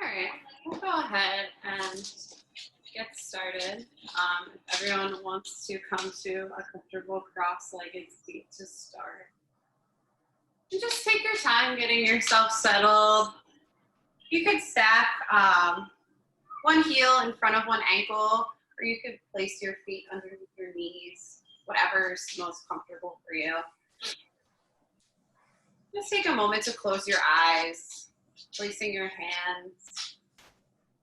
All right, we'll go ahead and get started. If everyone wants to come to a comfortable cross-legged seat to start. And just take your time getting yourself settled. You could stack one heel in front of one ankle, or you could place your feet underneath your knees, whatever's most comfortable for you. Just take a moment to close your eyes, placing your hands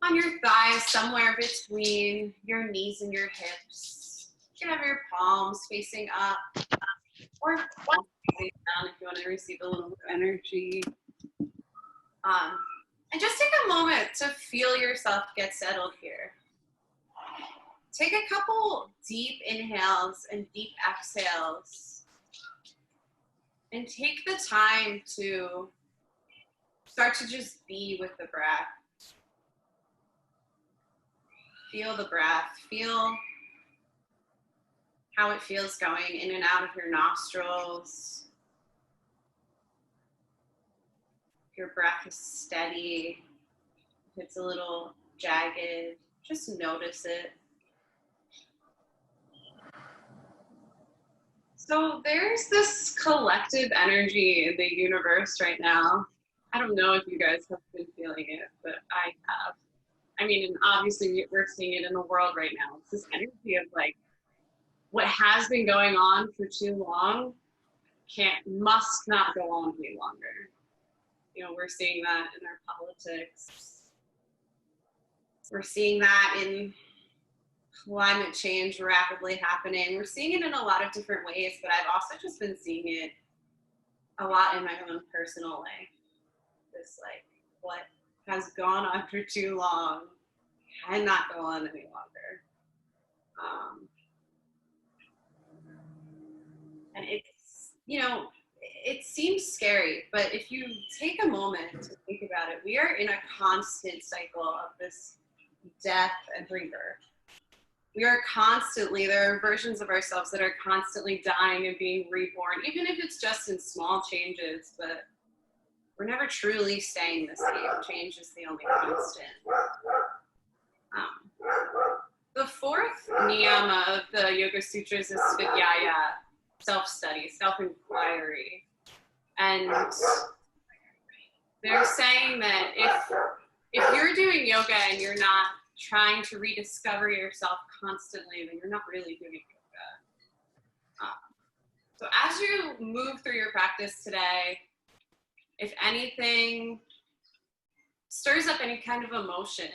on your thighs, somewhere between your knees and your hips. You can have your palms facing up, or facing down if you want to receive a little more energy. And just take a moment to feel yourself get settled here. Take a couple deep inhales and deep exhales. And take the time to start to just be with the breath. Feel the breath. Feel how it feels going in and out of your nostrils. If your breath is steady, if it's a little jagged, just notice it. So there's this collective energy in the universe right now. I don't know if you guys have been feeling it, but I have. I mean, and obviously we're seeing it in the world right now. It's this energy of like, what has been going on for too long must not go on any longer. You know, we're seeing that in our politics. We're seeing that in climate change rapidly happening. We're seeing it in a lot of different ways, but I've also just been seeing it a lot in my own personal life. This like, what has gone on for too long cannot go on any longer. And it's, you know, it seems scary, but if you take a moment to think about it, we are in a constant cycle of this death and rebirth. We are constantly, there are versions of ourselves that are constantly dying and being reborn, even if it's just in small changes, but we're never truly staying the same. Change is the only constant. The fourth niyama of the Yoga Sutras is vinyasa, self-study, self-inquiry. And they're saying that if you're doing yoga and you're not trying to rediscover yourself constantly, then you're not really doing yoga. So as you move through your practice today, if anything stirs up any kind of emotion,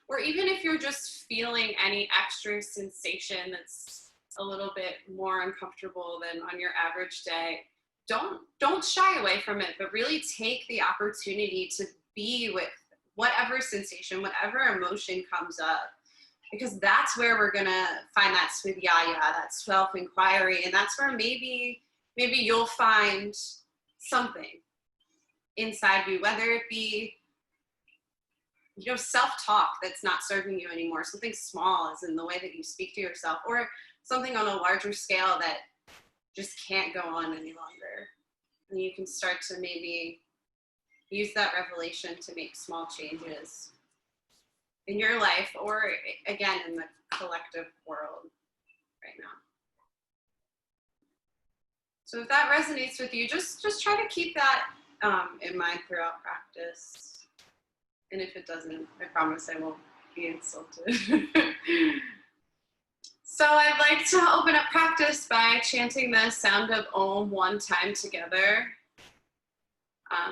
or even if you're just feeling any extra sensation that's a little bit more uncomfortable than on your average day, don't shy away from it, but really take the opportunity to be with whatever sensation, whatever emotion comes up, because that's where we're gonna find that svidhyaya, that self-inquiry, and that's where maybe you'll find something inside you, whether it be, you know, self-talk that's not serving you anymore, something small as in the way that you speak to yourself, or something on a larger scale that just can't go on any longer. And you can start to maybe use that revelation to make small changes in your life, or again, in the collective world right now. So if that resonates with you, just try to keep that in mind throughout practice. And if it doesn't, I promise I won't be insulted. So I'd like to open up practice by chanting the sound of Om one time together.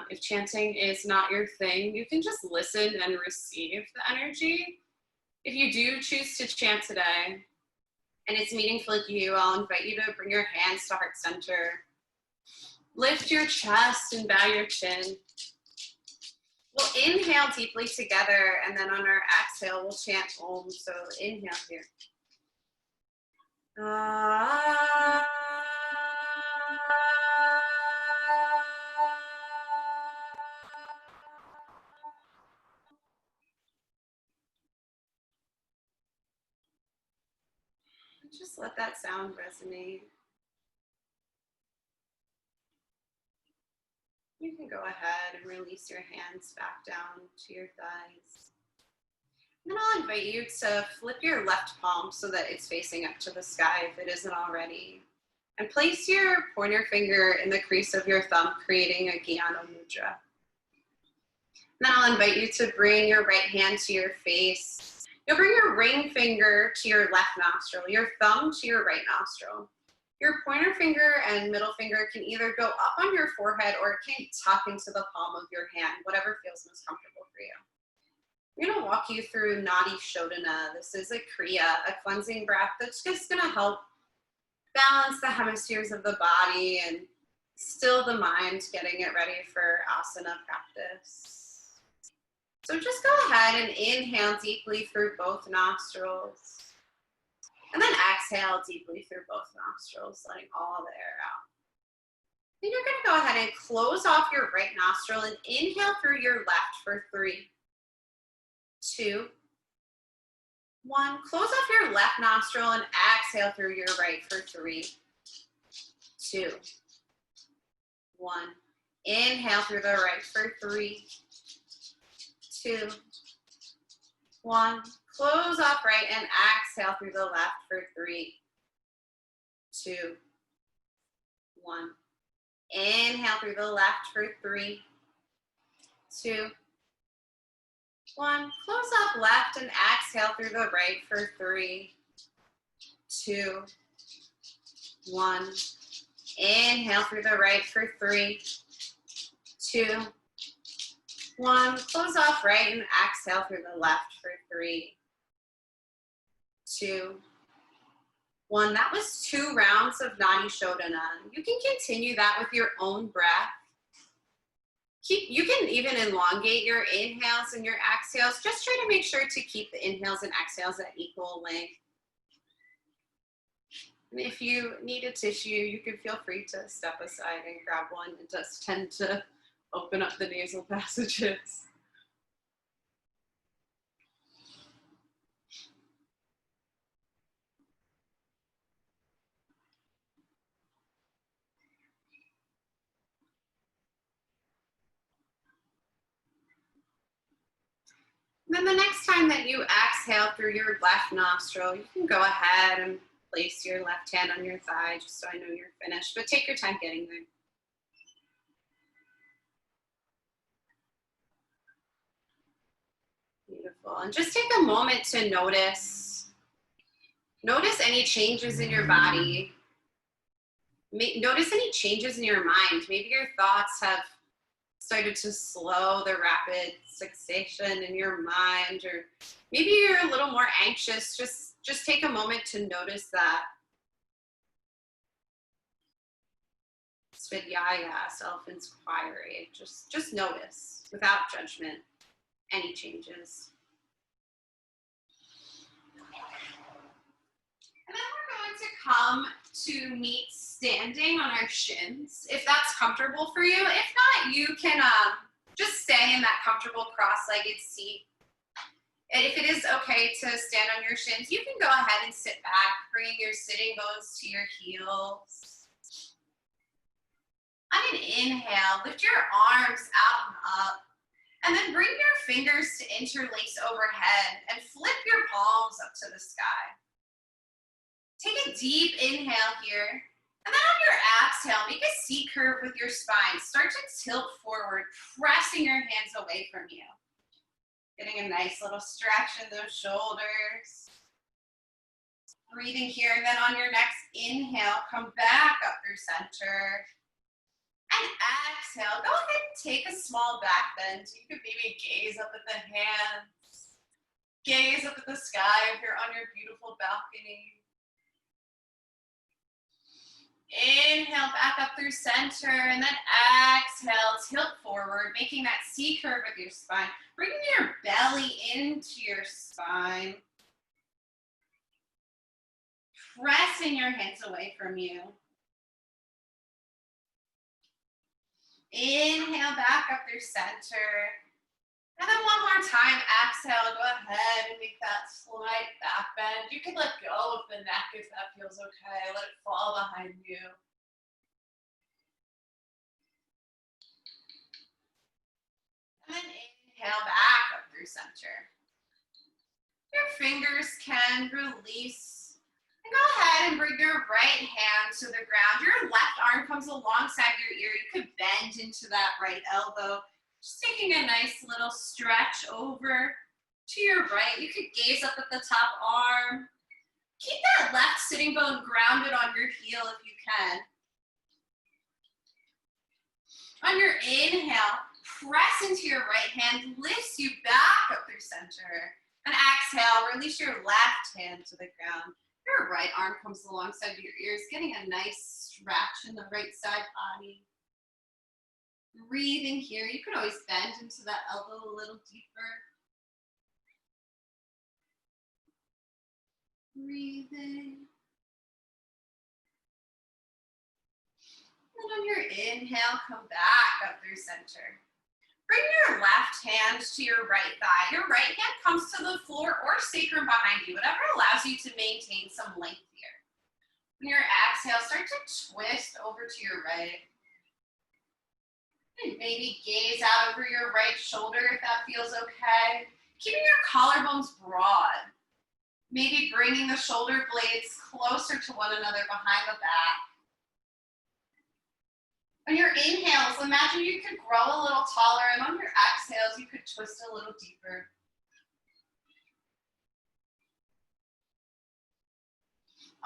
If chanting is not your thing, you can just listen and receive the energy. If you do choose to chant today, and it's meaningful to you, I'll invite you to bring your hands to heart center. Lift your chest and bow your chin. We'll inhale deeply together, and then on our exhale, we'll chant Om. So inhale here. Just let that sound resonate. You can go ahead and release your hands back down to your thighs. And then I'll invite you to flip your left palm so that it's facing up to the sky if it isn't already. And place your pointer finger in the crease of your thumb, creating a Gyana Mudra. Then I'll invite you to bring your right hand to your face. You'll bring your ring finger to your left nostril, your thumb to your right nostril. Your pointer finger and middle finger can either go up on your forehead or it can tuck into the palm of your hand, whatever feels most comfortable for you. I'm gonna walk you through Nadi Shodhana. This is a Kriya, a cleansing breath that's just gonna help balance the hemispheres of the body and still the mind, getting it ready for asana practice. So just go ahead and inhale deeply through both nostrils. And then exhale deeply through both nostrils, letting all the air out. Then you're gonna go ahead and close off your right nostril and inhale through your left for 3, 2, 1. Close off your left nostril and exhale through your right for 3, 2, 1. Inhale through the right for 3, 2, 1. Close off right and exhale through the left for 3, 2, 1. Inhale through the left for 3, 2, 1. Close off left and exhale through the right for 3, 2, 1. Inhale through the right for 3, 2, 1. Close off right and exhale through the left for 3, 2, 1. That was 2 rounds of Nadi Shodhana. You can continue that with your own breath. You can even elongate your inhales and your exhales. Just try to make sure to keep the inhales and exhales at equal length. And if you need a tissue, you can feel free to step aside and grab one. It does tend to open up the nasal passages. Then the next time that you exhale through your left nostril, you can go ahead and place your left hand on your thigh, just so I know you're finished, but take your time getting there. Beautiful. And just take a moment to notice any changes in your body. Notice any changes in your mind. Maybe your thoughts have started to slow the rapid succession in your mind, or maybe you're a little more anxious. Just take a moment to notice that. Svidhyaya, self-inquiry. Just notice without judgment any changes. And then we're going to come to meet standing on our shins, if that's comfortable for you. If not, you can just stay in that comfortable cross-legged seat. And if it is okay to stand on your shins, you can go ahead and sit back, bringing your sitting bones to your heels. On an inhale, lift your arms out and up, and then bring your fingers to interlace overhead and flip your palms up to the sky. Take a deep inhale here, and then on your exhale, make a C curve with your spine. Start to tilt forward, pressing your hands away from you. Getting a nice little stretch in those shoulders. Breathing here, and then on your next inhale, come back up through center. And exhale, go ahead and take a small back bend. You could maybe gaze up at the hands. Gaze up at the sky if you're on your beautiful balcony. Inhale back up through center, and then exhale, tilt forward, making that C curve with your spine. Bringing your belly into your spine. Pressing your hands away from you. Inhale back up through center. And then one more time, exhale, go ahead and make that slight back bend. You can let go of the neck if that feels okay. Let it fall behind you. through center. Your fingers can release. And go ahead and bring your right hand to the ground. Your left arm comes alongside your ear. You could bend into that right elbow. Just taking a nice little stretch over to your right. You could gaze up at the top arm. Keep that left sitting bone grounded on your heel if you can. On your inhale, press into your right hand, lifts you back up through center. And exhale, release your left hand to the ground. Your right arm comes alongside your ears, getting a nice stretch in the right side body. Breathing here. You can always bend into that elbow a little deeper. Breathing. And on your inhale, come back up through center. Bring your left hand to your right thigh. Your right hand comes to the floor or sacrum behind you, whatever allows you to maintain some length here. On your exhale, start to twist over to your right. And maybe gaze out over your right shoulder if that feels okay. Keeping your collarbones broad. Maybe bringing the shoulder blades closer to one another behind the back. On your inhales, imagine you could grow a little taller, and on your exhales, you could twist a little deeper.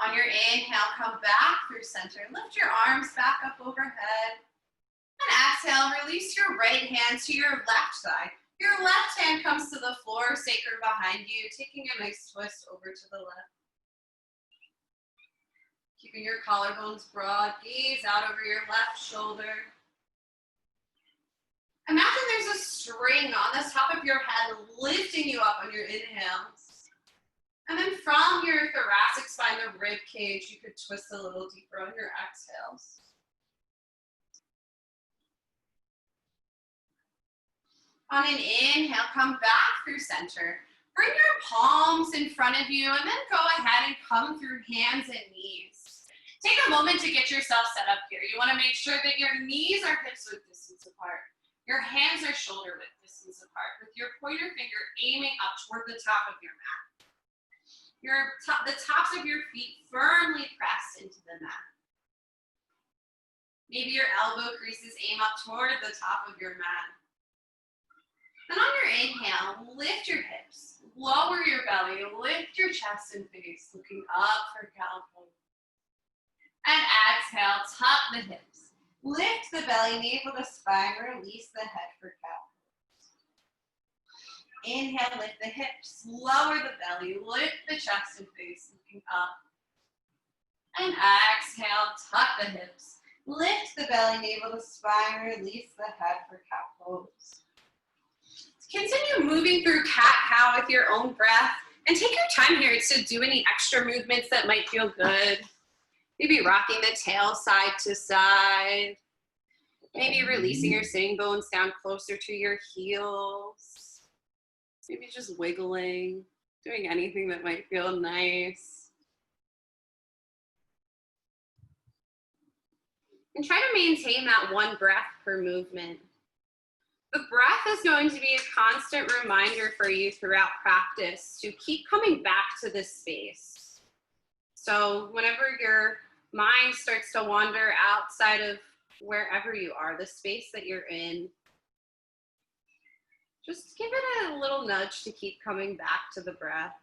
On your inhale, come back through center. Lift your arms back up overhead. And exhale, release your right hand to your left side. Your left hand comes to the floor, sacrum behind you, taking a nice twist over to the left. Keeping your collarbones broad, gaze out over your left shoulder. Imagine there's a string on the top of your head lifting you up on your inhales. And then from your thoracic spine, the rib cage, you could twist a little deeper on your exhales. On an inhale, come back through center. Bring your palms in front of you and then go ahead and come through hands and knees. Take a moment to get yourself set up here. You want to make sure that your knees are hips width distance apart. Your hands are shoulder width distance apart with your pointer finger aiming up toward the top of your mat. The tops of your feet firmly pressed into the mat. Maybe your elbow creases aim up toward the top of your mat. And on your inhale, lift your hips, lower your belly, lift your chest and face, looking up for cow pose. And exhale, tuck the hips. Lift the belly, navel to spine, release the head for cow pose. Inhale, lift the hips, lower the belly, lift the chest and face, looking up. And exhale, tuck the hips. Lift the belly, navel to spine, release the head for cow pose. Continue moving through cat-cow with your own breath, and take your time here to do any extra movements that might feel good. Maybe rocking the tail side to side. Maybe releasing your sitting bones down closer to your heels. Maybe just wiggling, doing anything that might feel nice. And try to maintain that one breath per movement. The breath is going to be a constant reminder for you throughout practice to keep coming back to this space. So whenever your mind starts to wander outside of wherever you are, the space that you're in, just give it a little nudge to keep coming back to the breath.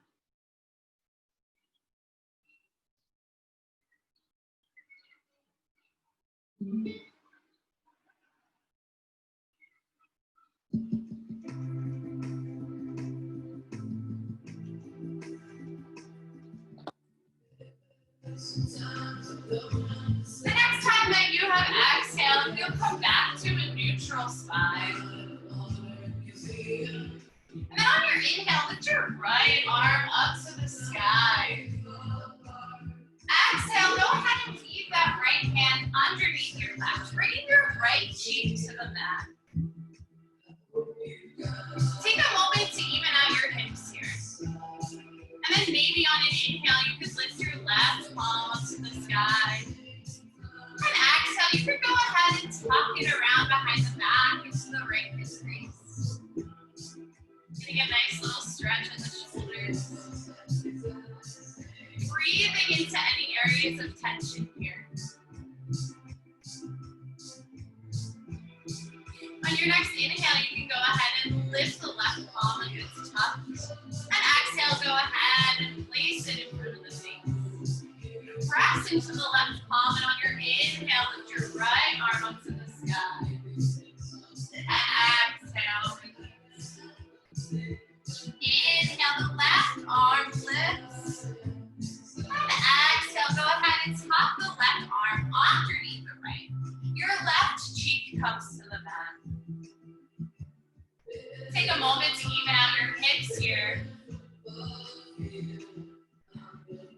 The next time that you have exhaled, you'll come back to a neutral spine. And then on your inhale, lift your right arm up to the sky. Exhale, go ahead and leave that right hand underneath your left, bringing your right cheek to the mat. Take a moment to even out your hips here. And then maybe on an inhale, you could lift your left palm up to the sky. And exhale, you could go ahead and tuck it around behind the back into the right wrist crease. Getting a On your next inhale, you can go ahead and lift the left palm like it's tucked. And exhale, go ahead and place it in front of the face. Press into the left palm, and on your inhale, lift your right arm up to the sky. Exhale, release. Inhale, the left arm lifts. And exhale, go ahead and tuck the left arm underneath the right. Your left cheek comes to the mat. Take a moment to even out your hips here. And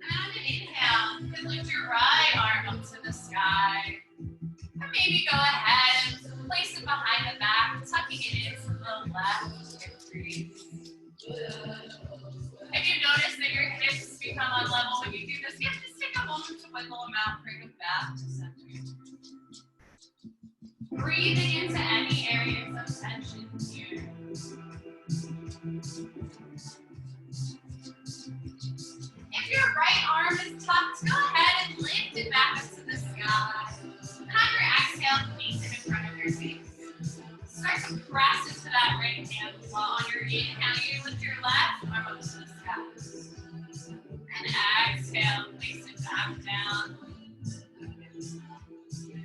on an inhale, you can lift your right arm up to the sky. And maybe go ahead and place it behind the back, tucking it into the left hip crease. If you notice that your hips become unlevel when you do this, you have to take a moment to wiggle them out, bring them back to center. Breathing into any areas of tension here. If your right arm is tucked, go ahead and lift it back up to the sky. And on your exhale, place it in front of your face. Start to press into that right hand, while on your inhale, you lift your left arm up to the sky. And exhale, place it back down.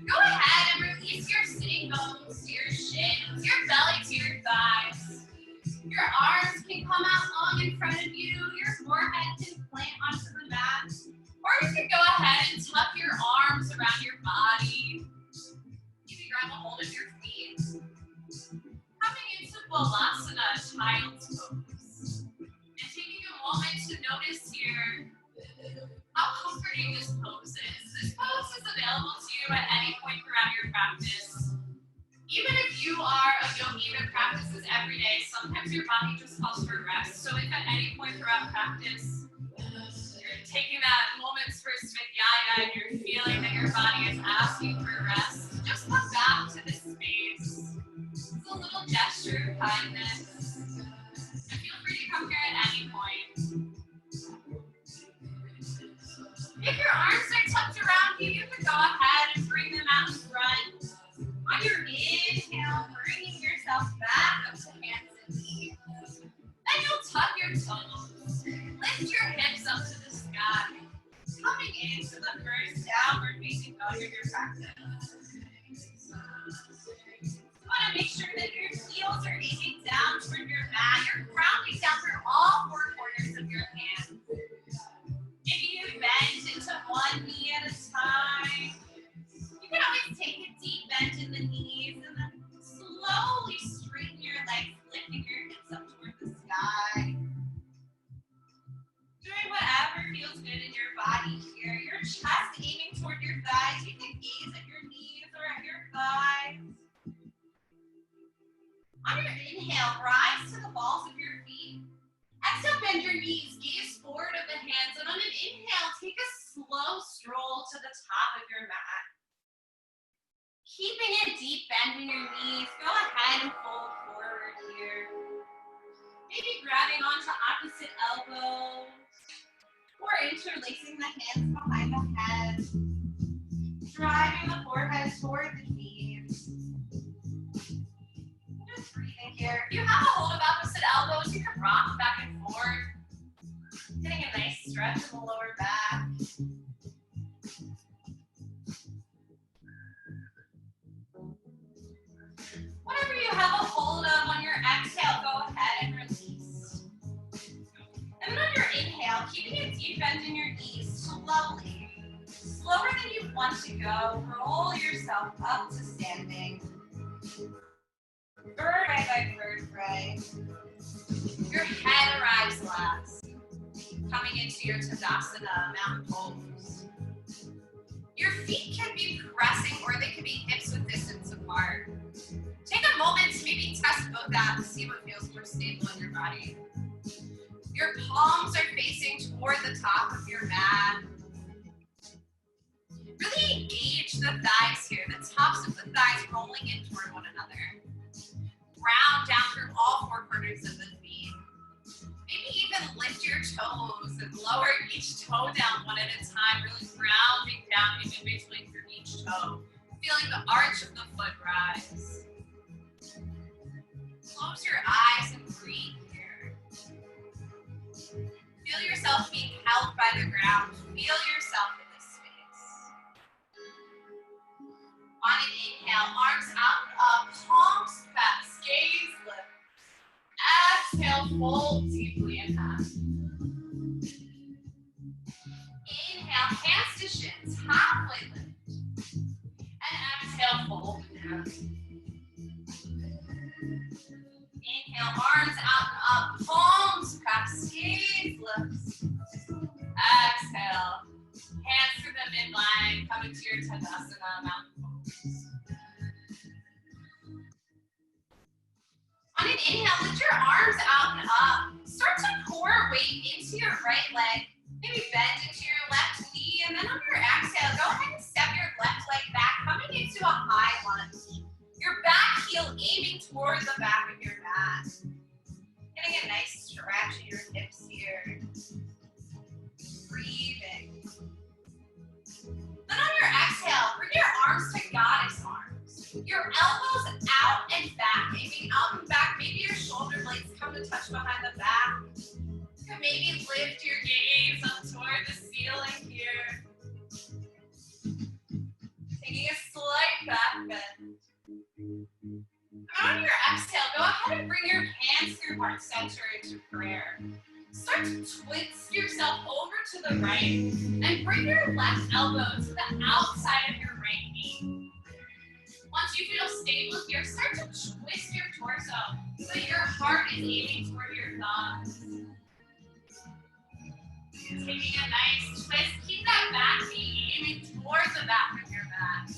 Go ahead and release your sitting bones to your shins, your belly to your thighs. Your arms can come out long in front of you. Your forehead can plant onto the mat. Or you can go ahead and tuck your arms around your body. You can grab a hold of your feet. Coming into Balasana, child's pose. And taking a moment to notice here how comforting this pose is. This pose is available to you at any point throughout your practice. Even if you are a yogi that practices every day, sometimes your body just calls for rest. So if at any point throughout practice, you're taking that moment's first vinyasa and you're feeling that your body is asking for rest, just come back to this space. It's a little gesture of kindness. And feel free to come here at any point. If your arms are tucked around you, you can go ahead and bring them out in front. On your inhale, bringing yourself back up to hands and knees. Then you'll tuck your toes. Lift your hips up to the sky. Coming into the first downward facing dog of your practice. You want to make sure that your heels are aiming down toward your mat. You're grounding down through all four corners of your hands. Maybe you bend into one knee at a time. You can always take a deep bend in the knees and then slowly straighten your legs, lifting your hips up toward the sky. Doing whatever feels good in your body here. Your chest aiming toward your thighs. You can gaze at your knees or at your thighs. On your inhale, rise to the balls of your feet. Exhale, bend your knees, gaze forward of the hands, and on an inhale, take a slow stroll to the top of your mat. Keeping a deep bend in your knees, go ahead and fold forward here. Maybe grabbing onto opposite elbows, or interlacing the hands behind the head. Driving the forehead toward the knees. Just breathing here. If you have a hold of opposite elbows, you can rock back and forth. Getting a nice stretch in the lower back. Whatever you have a hold of on your exhale, go ahead and release. And then on your inhale, keeping a deep bend in your knees, slowly, slower than you want to go, roll yourself up to standing. Vertebrae by vertebrae. Your head arrives last. Coming into your Tadasana, mountain pose. Your feet can be pressing or they can be hips width distance apart. Take a moment to maybe test both out to see what feels more stable in your body. Your palms are facing toward the top of your mat. Really engage the thighs here, the tops of the thighs rolling in toward one another. Round down through all four corners of the feet. Maybe even lift your toes and lower each toe down one at a time, really grounding down in between through each toe. Feeling the arch of the foot rise. Close your eyes and breathe here. Feel yourself being held by the ground. Feel yourself in this space. On an inhale, arms out and up, palms pressed, gaze lift. Exhale, fold deeply in half. Inhale, hands to shins, halfway lift. And exhale, fold in half. Inhale, arms out and up, palms pressed, gaze lifts. Exhale, hands through the midline, come into your Tadasana, mountain pose. On an inhale, lift your arms out and up. Start to pour weight into your right leg. Maybe bend into your left knee, and then on your exhale, go ahead and step your left leg back, coming into a high lunge. Your back heel aiming toward the back of your mat. Getting a nice stretch in your hips here. Breathing. Then on your exhale, bring your arms to goddess arms. Your elbows out and back, aiming out and back. Maybe your shoulder blades come to touch behind the back. You can maybe lift your gaze up toward the ceiling here. Taking a slight back bend. On your exhale, go ahead and bring your hands through heart center into prayer. Start to twist yourself over to the right and bring your left elbow to the outside of your right knee. Once you feel stable here, start to twist your torso so that your heart is aiming toward your thumbs. Taking a nice twist, keep that back knee aiming towards the back of your mat.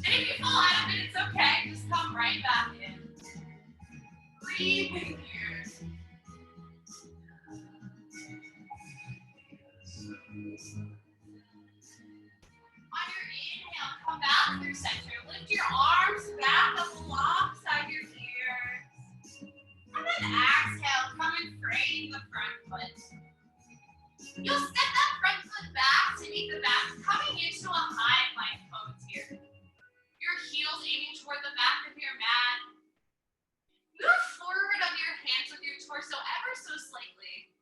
And if you fall out of it, it's okay. Just come right back in. Breathing here. On your inhale, come back through center. Lift your arms back up alongside your ears. And then exhale, come and frame the front foot. You'll step that front foot back to meet the back, coming into a high plank pose here. Your heels aiming toward the back of your mat. Move forward on your hands with your torso ever so slightly.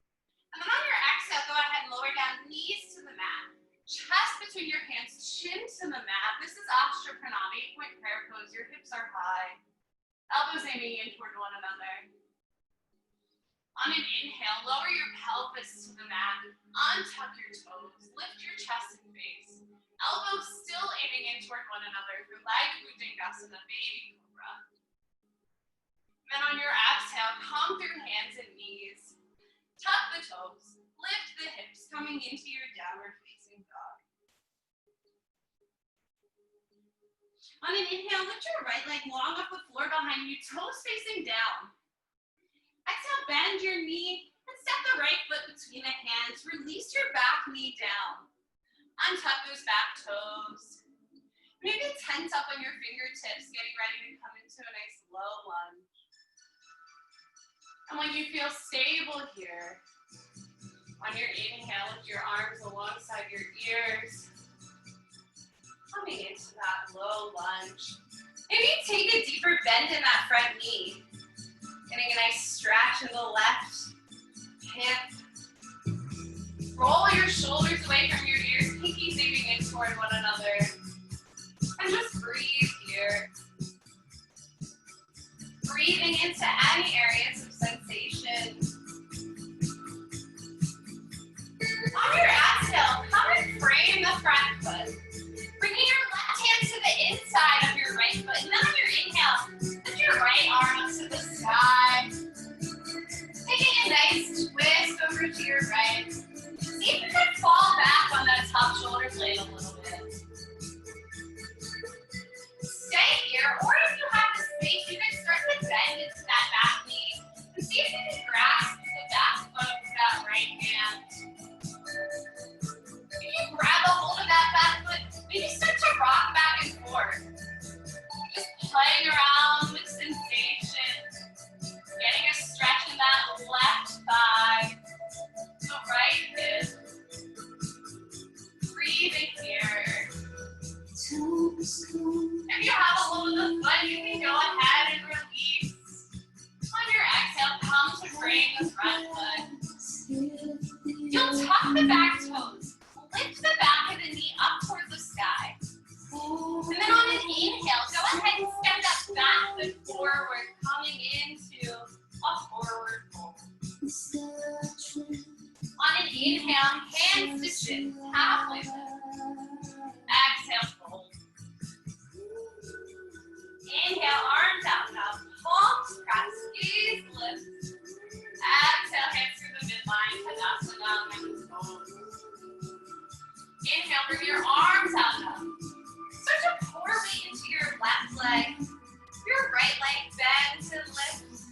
And then on your exhale, go ahead and lower down, knees to the mat. Chest between your hands, chin to the mat. This is Ashtra Pranam, 8-point prayer pose. Your hips are high. Elbows aiming in toward one another. On an inhale, lower your pelvis to the mat. Untuck your toes. Lift your chest and face. Elbows still aiming in toward one another for Laghu Dingasana, baby cobra. Then on your exhale, come through hands and knees. Tuck the toes. Lift the hips, coming into your downward facing dog. On an inhale, lift your right leg long off the floor behind you, toes facing down. Exhale, bend your knee and step the right foot between the hands. Release your back knee down. Untuck those back toes. Maybe tense up on your fingertips, getting ready to come into a nice low lunge. And when you feel stable here, on your inhale, lift your arms alongside your ears. Coming into that low lunge. Maybe take a deeper bend in that front knee. Getting a nice stretch in the left hip. Roll your shoulders away from your ears, pinkies aiming in toward one another. And just breathe here. Breathing into any areas of sensation. On your exhale, come and frame the front foot. Bringing your left hand to the inside of your right foot. And then on your inhale, lift your right arm up to the sky. Taking a nice twist over to your right. See if you can fall back on that top shoulder blade a little bit. Stay here, or if you have the space, you can start to bend into that back knee. And see if you can grasp the back foot with that right hand. If you grab a hold of that back foot, bring your arms out now. Start to pour weight into your left leg. Your right leg bends and lifts.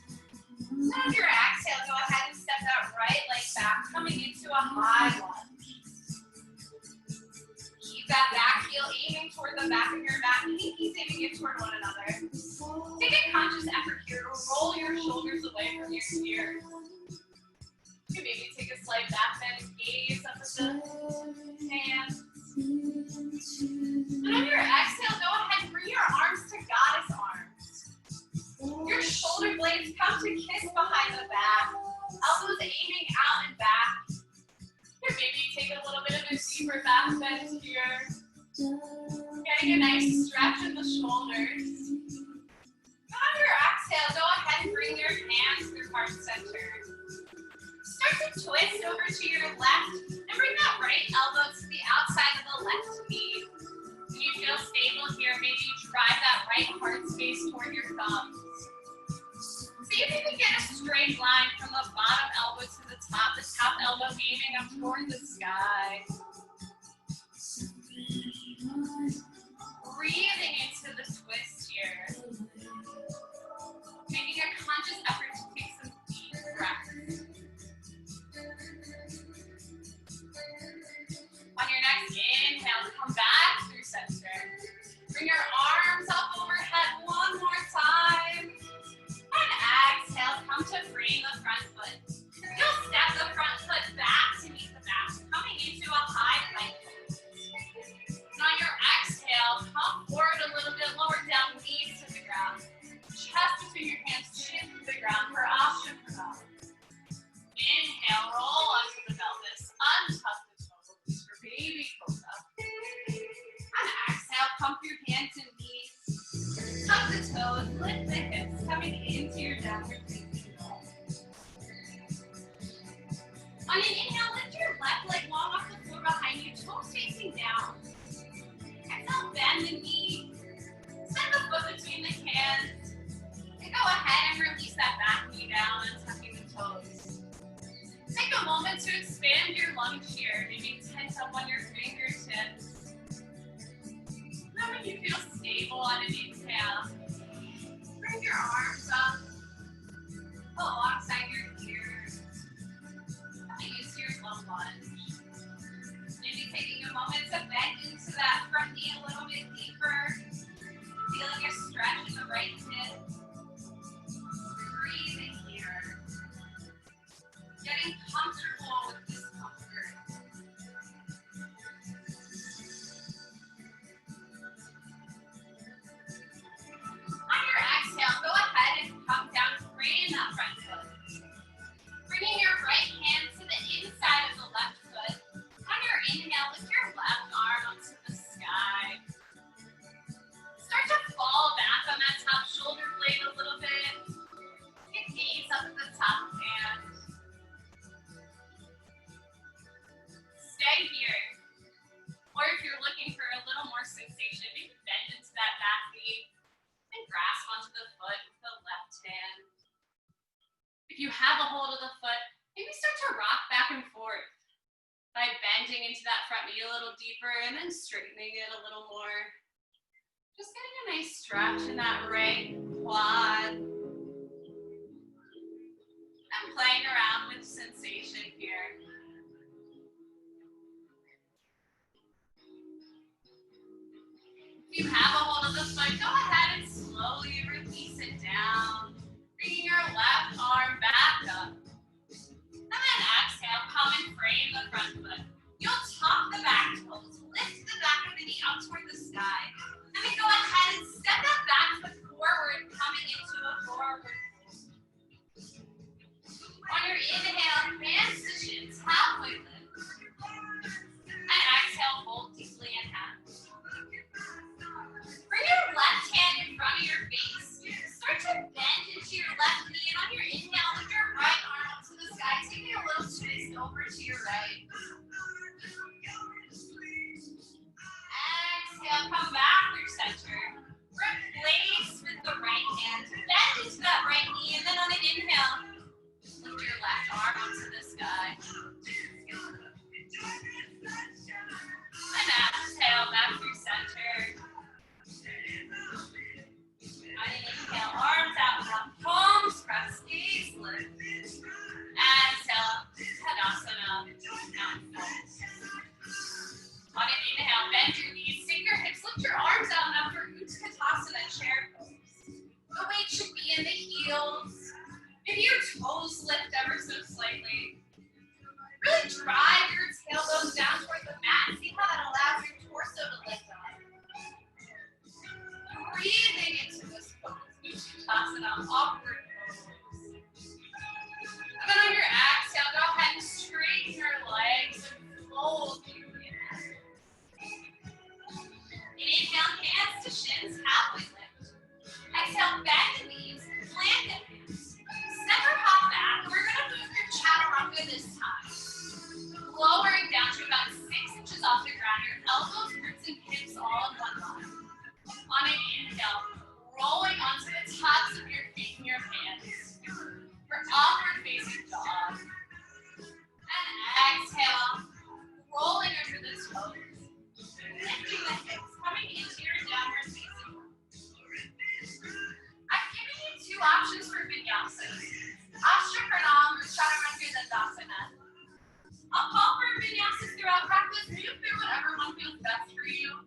And on your exhale, go ahead and step that right leg back, coming into a high lunge. Keep that back heel aiming toward the back of your mat. Pinkies aiming it toward one another. Take a conscious effort here to roll your shoulders away from your ears. You maybe take a slight back bend, gaze up at the hands. And on your exhale, go ahead and bring your arms to goddess arms. Your shoulder blades come to kiss behind the back. Elbows aiming out and back. Here, maybe take a little bit of a deeper back bend here. Getting a nice stretch in the shoulders. And on your exhale, go ahead and bring your hands through heart center. Start to twist over to your left and bring that right elbow to the outside of the left knee. When you feel stable here, maybe drive that right heart space toward your thumbs. See if you can get a straight line from the bottom elbow to the top elbow aiming up toward the sky. Breathing into the twist here. Making a conscious effort to take some deep breaths. On your next inhale, come back through center. Bring your arms up overhead one more time. And exhale, come to frame the front foot. You'll step the front foot back to meet the back, coming into a high plank. And on your exhale, come forward a little bit, lower down, knees to the ground. Chest between your hands, chin to the ground for Ashtanga. Inhale, roll onto the pelvis, untuck the toes for baby cobra. And exhale, pump your hands and knees. Tuck the toes, lift the hips, coming into your downward facing dog. On an inhale, lift your left leg long off the floor behind you, toes facing down. Exhale, bend the knee. Send the foot between the hands. And go ahead and release that back knee down and tucking the toes. Take a moment to expand your lunge here, maybe tense up on your fingertips. Now when you feel stable on an inhale, bring your arms up alongside your ears. Coming into your low lunge. Maybe taking a moment to bend into that front knee a little bit deeper. Feeling a stretch in the right hip. Breathing here. Getting comfortable with discomfort. On your exhale, go ahead and come down, frame that front foot. Bringing your right hand to the inside of the left foot. On your inhale, lift your left arm up to the sky. Start to fall back on that top shoulder blade a little bit. Get gaze up at the top hand. Stay here. Or if you're looking for a little more sensation, maybe bend into that back knee and grasp onto the foot with the left hand. If you have a hold of the foot, maybe start to rock back and forth by bending into that front knee a little deeper and then straightening it a little more. Just getting a nice stretch in that right quad. And playing around with sensation here. If you have a hold of the foot, go ahead and slowly release it down. Bringing your left arm back up. And then exhale, come and frame the front foot. You'll tuck the back toes, lift the back of the knee up toward the sky. And then go ahead and step that back foot forward, coming into a forward fold. On your inhale, hands to shins, halfway lift. And exhale, hold deeply in half. Bring your left hand in front of your face. exhale, bend the knees, plant the hips. Step or hop back. We're gonna move your chaturanga this time. Lowering down to about 6 inches off the ground. Your elbows, ribs, and hips all in one line. On an inhale, rolling onto the tops of your feet and your hands. For upward facing dog. And exhale, rolling over the toes. Lifting the hips, coming into your downward facing dog. I've given you 2 options for vinyasa. Ashtakranam or Chaturanga Dandasana. I'll call for vinyasas throughout practice. Move through whatever one feels best for you.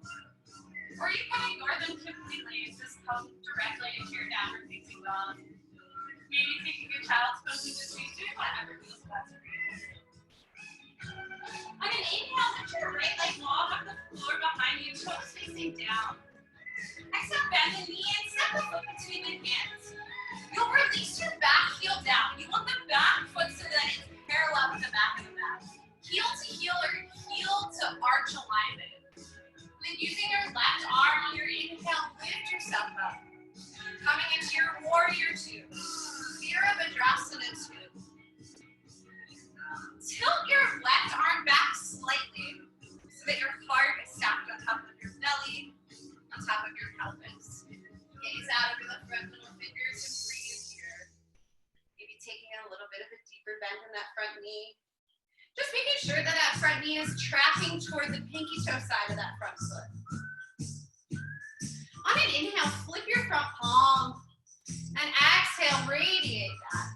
Or you can ignore them completely and just come directly into your downward facing dog. Maybe taking your child's pose and just doing whatever feels best for you. On an inhale, lift your right leg long off the floor behind you, toes facing down. Exhale, bend the knee and step the foot between the hands. You'll release your back heel down. You want the back foot so that it's parallel with the back of the mat. Heel to heel or heel to arch alignment. Then using your left arm on your inhale, lift yourself up. Coming into your warrior 2. Virabhadrasana 2. Tilt your left arm back slightly so that your heart is stacked on top of your belly, on top of your pelvis. Gaze out over the front middle fingers and breathe here. Maybe taking a little bit of a deeper bend in that front knee. Just making sure that that front knee is tracking toward the pinky toe side of that front foot. On an inhale, flip your front palm and exhale, radiate back.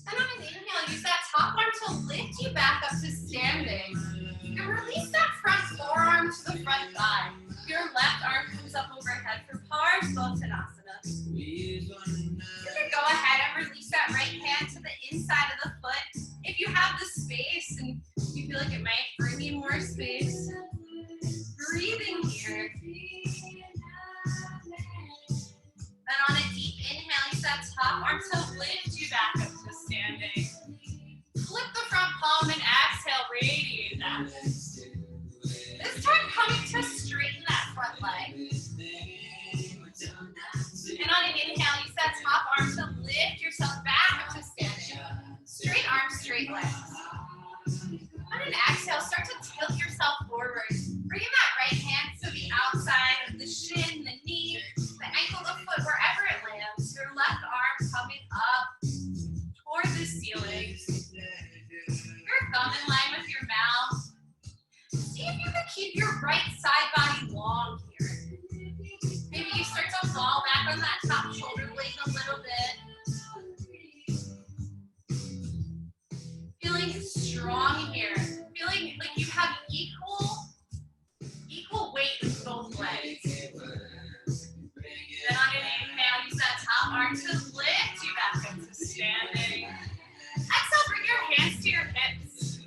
And on an inhale, use that top arm to lift you back up to standing. And release that front forearm to the front thigh. Your left arm comes up overhead for Parsvottanasana. You can go ahead and release that right hand to the inside of the foot. If you have the space and you feel like it might bring you more space, breathing here. Then on a deep inhale, use that top arm to lift you back up to standing. Flip the front palm and exhale, radiate that. This time coming to straighten that front leg. And on an inhale, use that top arm to lift yourself back up to standing. Straight arms, straight legs. On an exhale, start to tilt yourself forward. Bringing that right hand to the outside of the shin, the knee, the ankle, the foot, wherever it lands. Your left arm coming up toward the ceiling. Your thumb in line with your mouth. See if you can keep your right side body long here. Maybe you start to fall back on that top shoulder blade a little bit. Feeling strong here. Feeling like you have equal weight in both legs. Then on an inhale, use that top arm to lift you back up to standing. Exhale, bring your hands to your hips.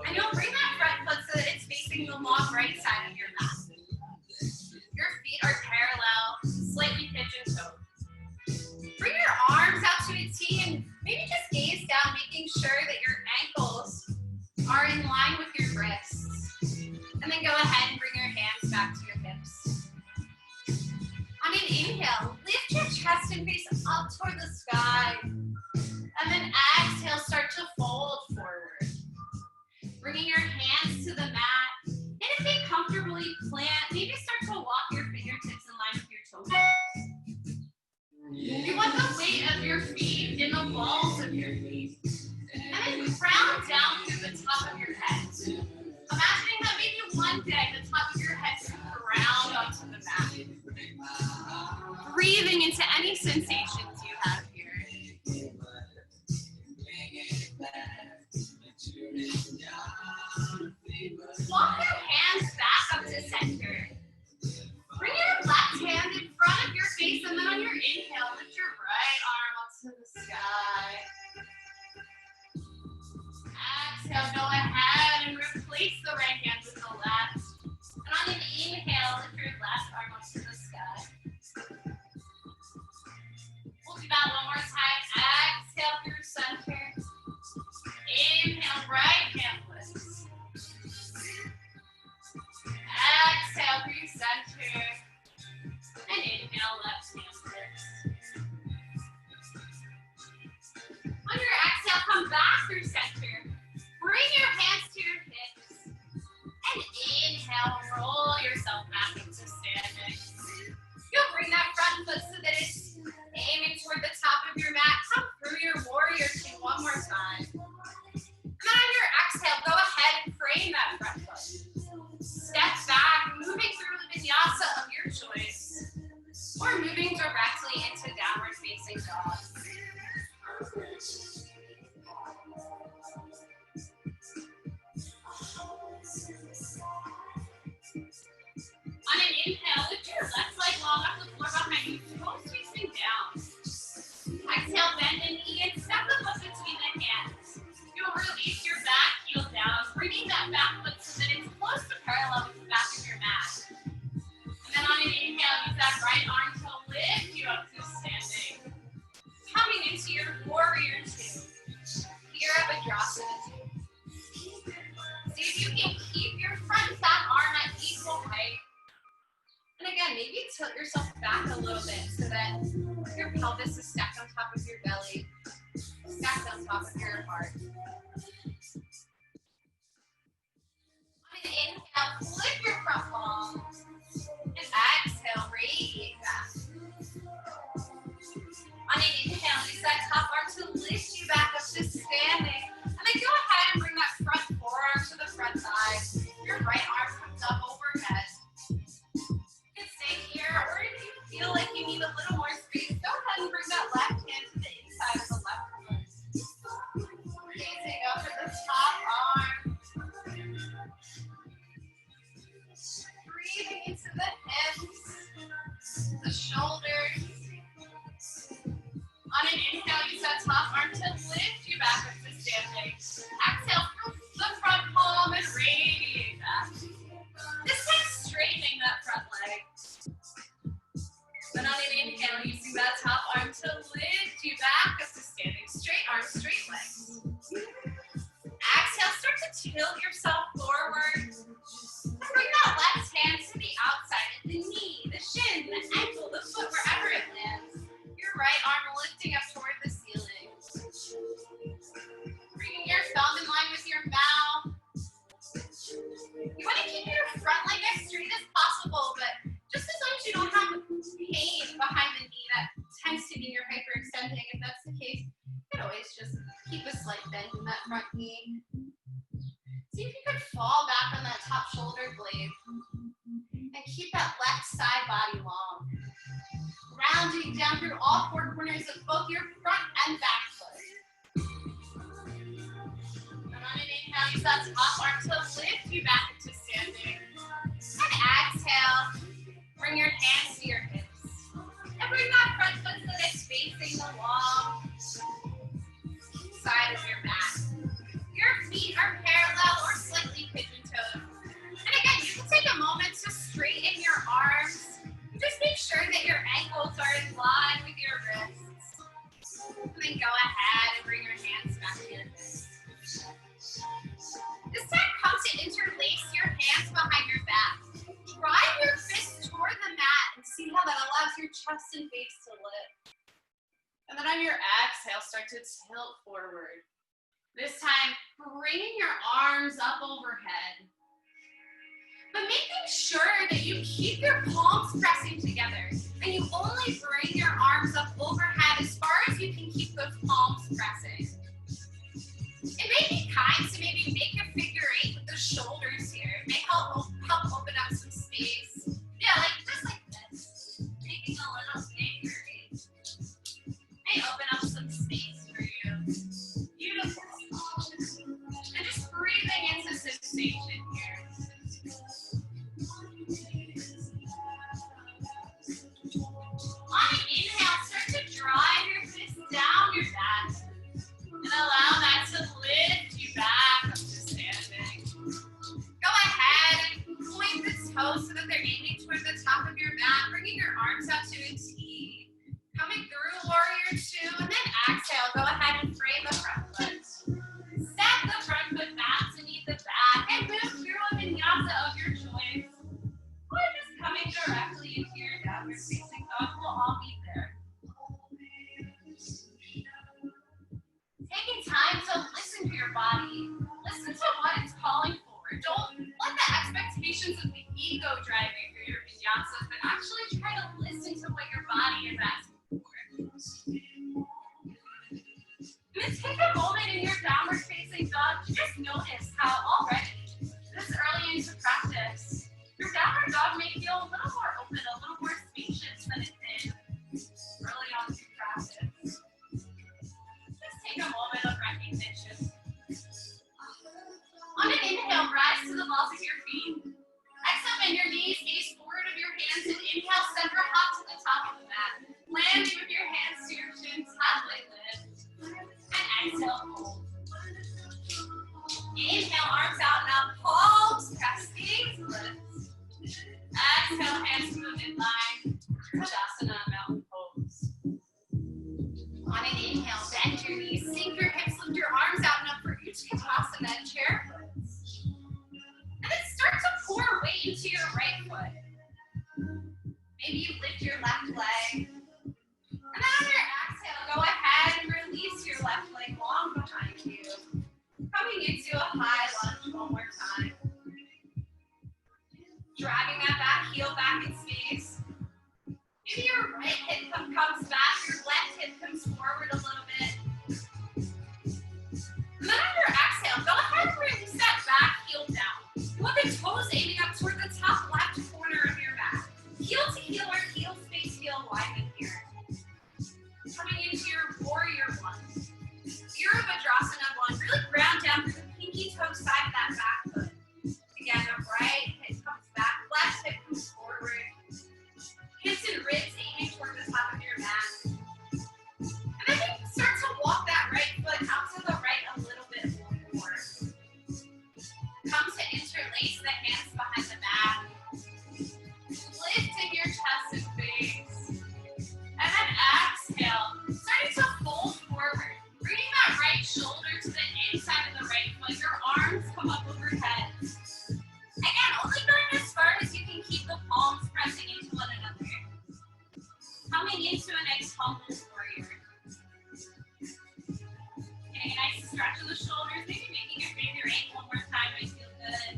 And you'll bring that front foot so that it's facing the long right side of your mat. Your feet are parallel, slightly pigeon-toed. Bring your arms out to a T and maybe just gaze down, making sure that your ankles are in line with your wrists. And then go ahead and bring your hands back to your hips. On an inhale, lift your chest and face up toward the sky. And then exhale, start to fold forward. Bringing your hands to the mat. And if they comfortably plant, maybe start to walk your fingertips in line with your toe. You want the weight of your feet in the balls of your feet. And then ground down through the top of your head. Imagining that maybe one day the top of your head should ground onto the mat. Breathing into any sensations you have here. Walk your hands back up to center. Bring your left hand in front of your face, and then on your inhale, lift your right arm up to the sky. Exhale, go ahead and replace the right hand with the left. And on an inhale, lift your left arm up to the sky. or moving directly into downward facing dog. On an inhale, lift your left leg long off the floor behind you, toes facing down. Exhale, bend the knee and step the foot between the hands. You'll release your back heel down, bringing that back foot so that it's close to parallel with the back of your mat. And then on an inhale, use that right arm to lift you up to standing. Coming into your warrior two, here at Vinyasa. See if you can keep your front fat arm at equal height. And again, maybe tilt yourself back a little bit so that your pelvis is stacked on top of your belly, stacked on top of your heart. On an inhale, flip your front palms. And exhale, radiate back. On an inhale, use that top arm to lift you back up to standing. And then go ahead and bring that front forearm to the front thigh. Your right arm comes up overhead. Or if you feel like you need a little more space, go ahead and bring that left hand to the inside of the left foot. Gazing over the top arm. Breathing into the hips, the shoulders. On an inhale, use that top arm to lift you back up to standing. Exhale, the front palm and radiate back. This time, straightening that front leg. Then on an inhale, using that top arm to lift you back up to standing. Straight arms, straight legs. Exhale, start to tilt yourself forward. And bring that left hand to the outside of the knee, the shin, the ankle, the foot, wherever it lands. Your right arm lifting up toward the ceiling. Bringing your thumb in line with your mouth. You want to keep your front leg as straight as possible, but just as long as you don't have pain behind the knee that tends to mean you're hyperextending. If that's the case, you can always just keep a slight bend in that front knee. See if you can fall back on that top shoulder blade and keep that left side body long. Rounding down through all four corners of both your front and back foot. And on an inhale, use that top arm to lift you back into standing. And exhale. Bring your hands to your hips. And bring that front foot so that it's facing the long side of your mat. Your feet are parallel or slightly pigeon-toed. And again, you can take a moment to straighten your arms. Just make sure that your ankles are in line with your wrists. And then go ahead and bring your hands back in. This time, come to interlace your hands behind your back. Drive your fists toward the mat and see how that allows your chest and face to lift. And then on your exhale, start to tilt forward. This time, bringing your arms up overhead. But making sure that you keep your palms pressing together and you only bring your arms up overhead as far as you can keep those palms pressing. It may be kind to maybe make a figure eight with the shoulders here. It may help open up some space. Yeah, just like this. Making a little figure eight. May open up some space for you. Beautiful. And just breathing into sensation here. On an inhale, start to drive your fists down your back. And allow that to lift you back up to standing. Go ahead and point the toes so that they're aiming toward the top of your mat, bringing your arms out to a T. Coming through warrior two, and then exhale. Go ahead and frame the front foot. Step the front foot back to meet the back, and move through a vinyasa of your choice. Or just coming directly into your downward facing dog. We'll all be there. Taking time to listen to your body. Listen to what it's calling for. Don't let the expectations of the ego drive you through your vinyasas, but actually try to listen to what your Tadasana, mountain pose. On an inhale, bend your knees, sink your hips, lift your arms out and up for Utkatasana, chair pose. And then start to pour weight into your right foot. Maybe you lift your left leg. And then on your exhale, go ahead and release your left leg long behind you. Coming into a high lunge one more time. Dragging that back heel back in space. Maybe your right hip comes back, your left hip comes forward a little bit. And then on your exhale, go ahead and release that back heel down. You want the toes aiming up toward the top left corner of your mat. Heel to heel or heel space feel widen here. Coming into your warrior one. Virabhadrasana one. Really ground down through the pinky toe side of that back foot. Again, the right hip comes back, left hip comes forward. Hips and ribs aiming toward the top of your mat. And then you can start to walk that right foot out to the right a little bit more. Come to interlace the hands behind the back. Lifting your chest and face. And then exhale. Starting to fold forward. Bringing that right shoulder to the inside of the right foot. Your arms come up overhead. Again, only going as far as you can keep the palms pressing into one another. Coming into a nice humble warrior. Getting a nice stretch of the shoulders, maybe making your finger eight one more time might feel good.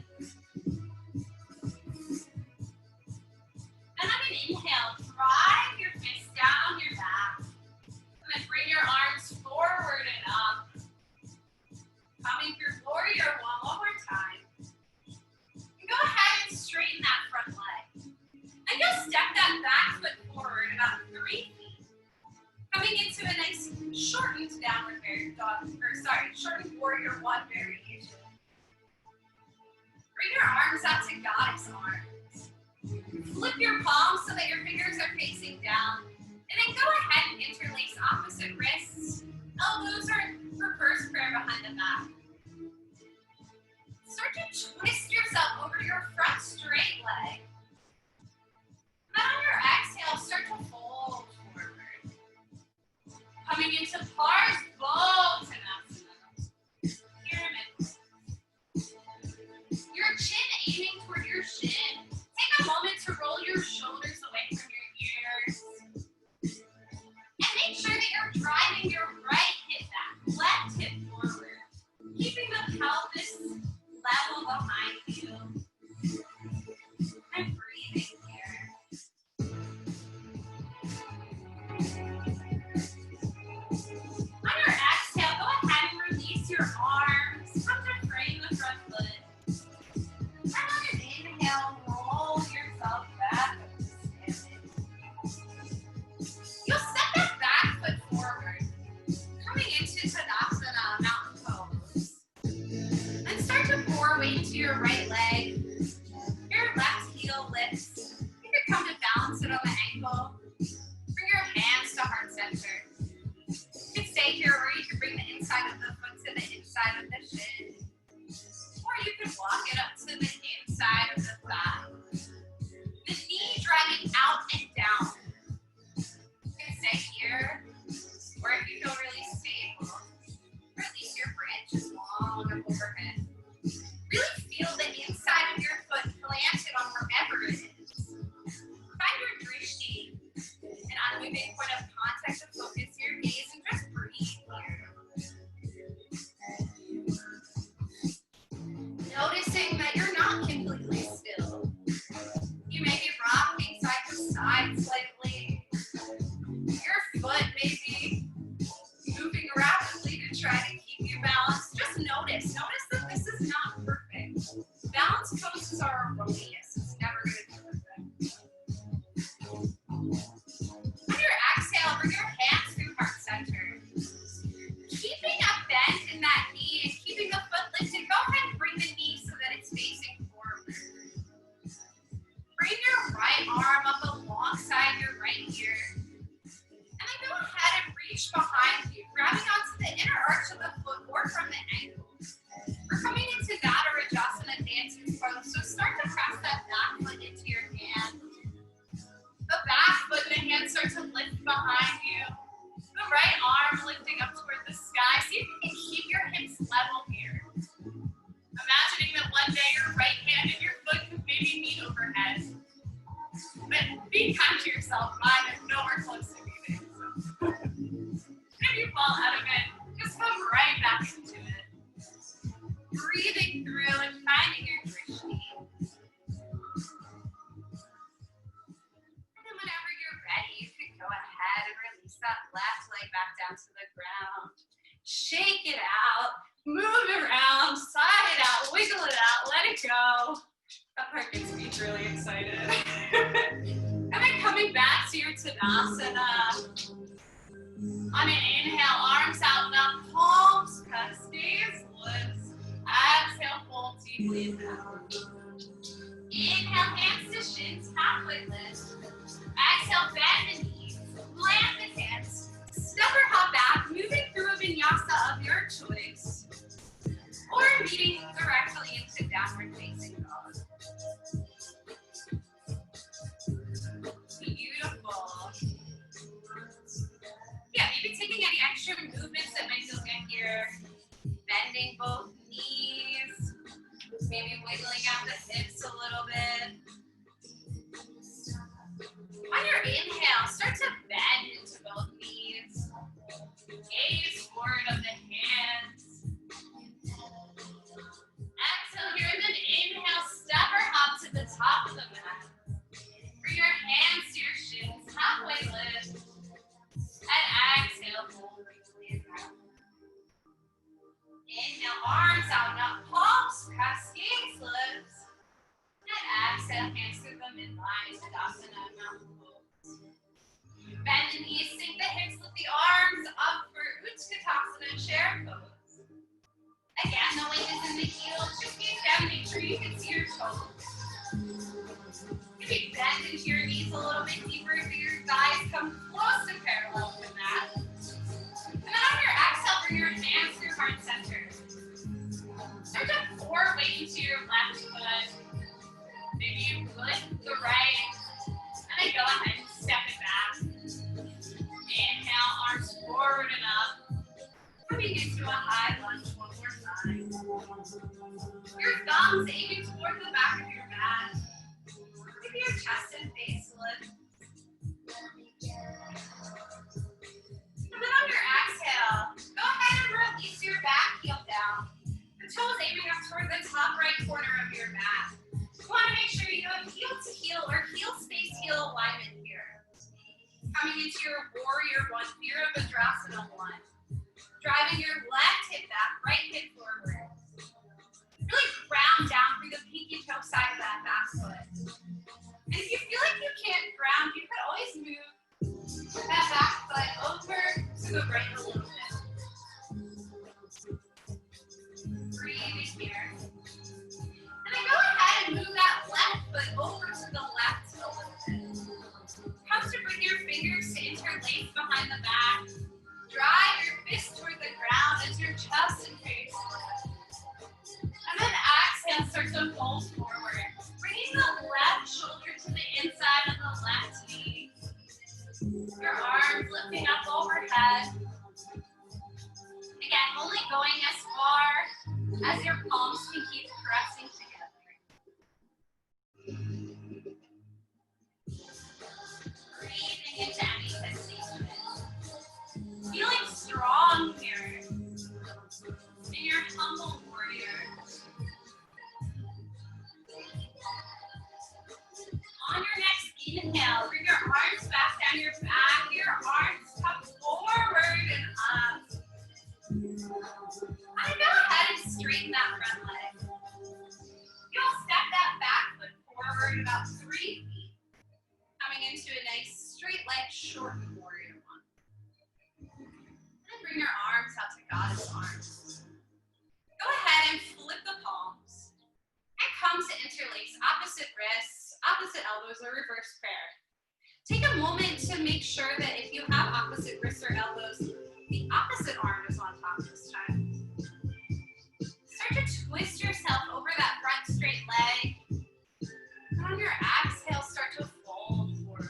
And on an inhale, drive your fists down your back. And then bring your arms forward and up. Coming through warrior one more time. And go ahead and straighten that front leg. And you'll step that back foot forward about 3 feet. Coming into a nice shortened downward shortened warrior one variation. Bring your arms out to goddess arms. Flip your palms so that your fingers are facing down. And then go ahead and interlace opposite wrists. Elbows are in reverse prayer behind the back. Start to twist yourself over your front straight leg. And on your exhale, start to fold forward. Coming into Parsvottanasana. Pyramid. Your chin aiming toward your shin. Take a moment to roll your shoulders away from your ears. And make sure that you're driving your right hip back, left hip forward. Keeping the pelvis level behind you. And breathing here. On your exhale, go ahead and release your arms. Come to frame the front foot. And on an inhale, roll yourself back up to standing. You'll step that back foot forward. Coming into Tadasana, mountain pose. And start to pour weight into your right leg. Your left heel lifts. You could come to balance it on the ankle. Bring your hands to heart center. You can stay here, or you can bring the inside of the foot to the inside of the shin. Or you can walk it up to the inside of the thigh. The knee driving out and down. You can stay here, or if you feel really stable, release your branches long up overhead. Really feel the inside of your foot planted on wherever it is. Find your drishti. nowhere close to moving. So. If you fall out of it, just come right back into it. Breathing through and finding your drishti. And then whenever you're ready, you can go ahead and release that left leg back down to the ground. Shake it out, move it around, side it out, wiggle it out, let it go. That part gets me really excited. And then coming back to your Tadasana. On an inhale, arms out, now palms press, knees lift. Exhale, fold deeply down. Inhale, hands to shins, halfway lift. Exhale, bend the knees, plant the hands. Step or hop back, moving through a vinyasa of your choice. Or meeting directly into downward facing dog. Beautiful. Yeah, maybe taking any extra movements that might feel good here. Bending both knees. Maybe wiggling out the hips a little bit. On your inhale, start to bend into both knees. Gaze forward of the hands. Exhale here, and then inhale, step or hop to the top of the mat. Bring your hands to your shins, halfway lift. And exhale, fold briefly around. Inhale, arms out, now palms press, gaze lift. And exhale, hands to the midline, Tadasana, mountain pose. Bend the knees, sink the hips, lift the arms up for Utkatasana, chair pose. Again, the weight is in the heels, just gaze down, make sure you can see your toes. Maybe bend into your knees a little bit deeper so your thighs come close to parallel with the mat. And then on your exhale, bring your hands to your heart center. Start to forward weight into your left foot. Maybe you lift the right, and then go ahead and step it back. Inhale, arms forward and up. Coming into a high lunge one more time. Your thumbs aiming toward the back of your mat. Maybe your chest and face lift. And then on your exhale, go ahead and release your back heel down. The toes aiming up toward the top right corner of your mat. You want to make sure you have heel to heel or heel space heel alignment here. Coming into your warrior one, Virabhadrasana one. Driving your left hip back, right hip forward. Really ground down through the pinky toe side of that back foot. And if you feel like you can't ground, you could always move that back foot over to the right a little bit. Breathing here. And then go ahead and move that left foot over to the left a little bit. Come to bring your fingers to interlace behind the back. Drive your fist toward the ground as your chest and face lift. And then exhale, start to fold forward. Bringing the left shoulder to the inside of the left knee. Your arms lifting up overhead. Again, only going as far as your palms can keep pressing together. Breathing into any sensation. Feeling strong here in your humble warrior. On your next inhale, bring your arms back down your back, your arms come forward and up. I'm gonna go ahead and straighten that front leg. You'll step that back foot forward about 3 feet. Coming into a nice straight leg, short warrior one. And bring your arms out to goddess arms. Go ahead and flip the palms. And come to interlace opposite wrists, opposite elbows, or reverse prayer. Take a moment to make sure that if you have opposite wrists or elbows, the opposite arm is on top this time. Start to twist yourself over that front straight leg. And on your exhale, start to fold forward.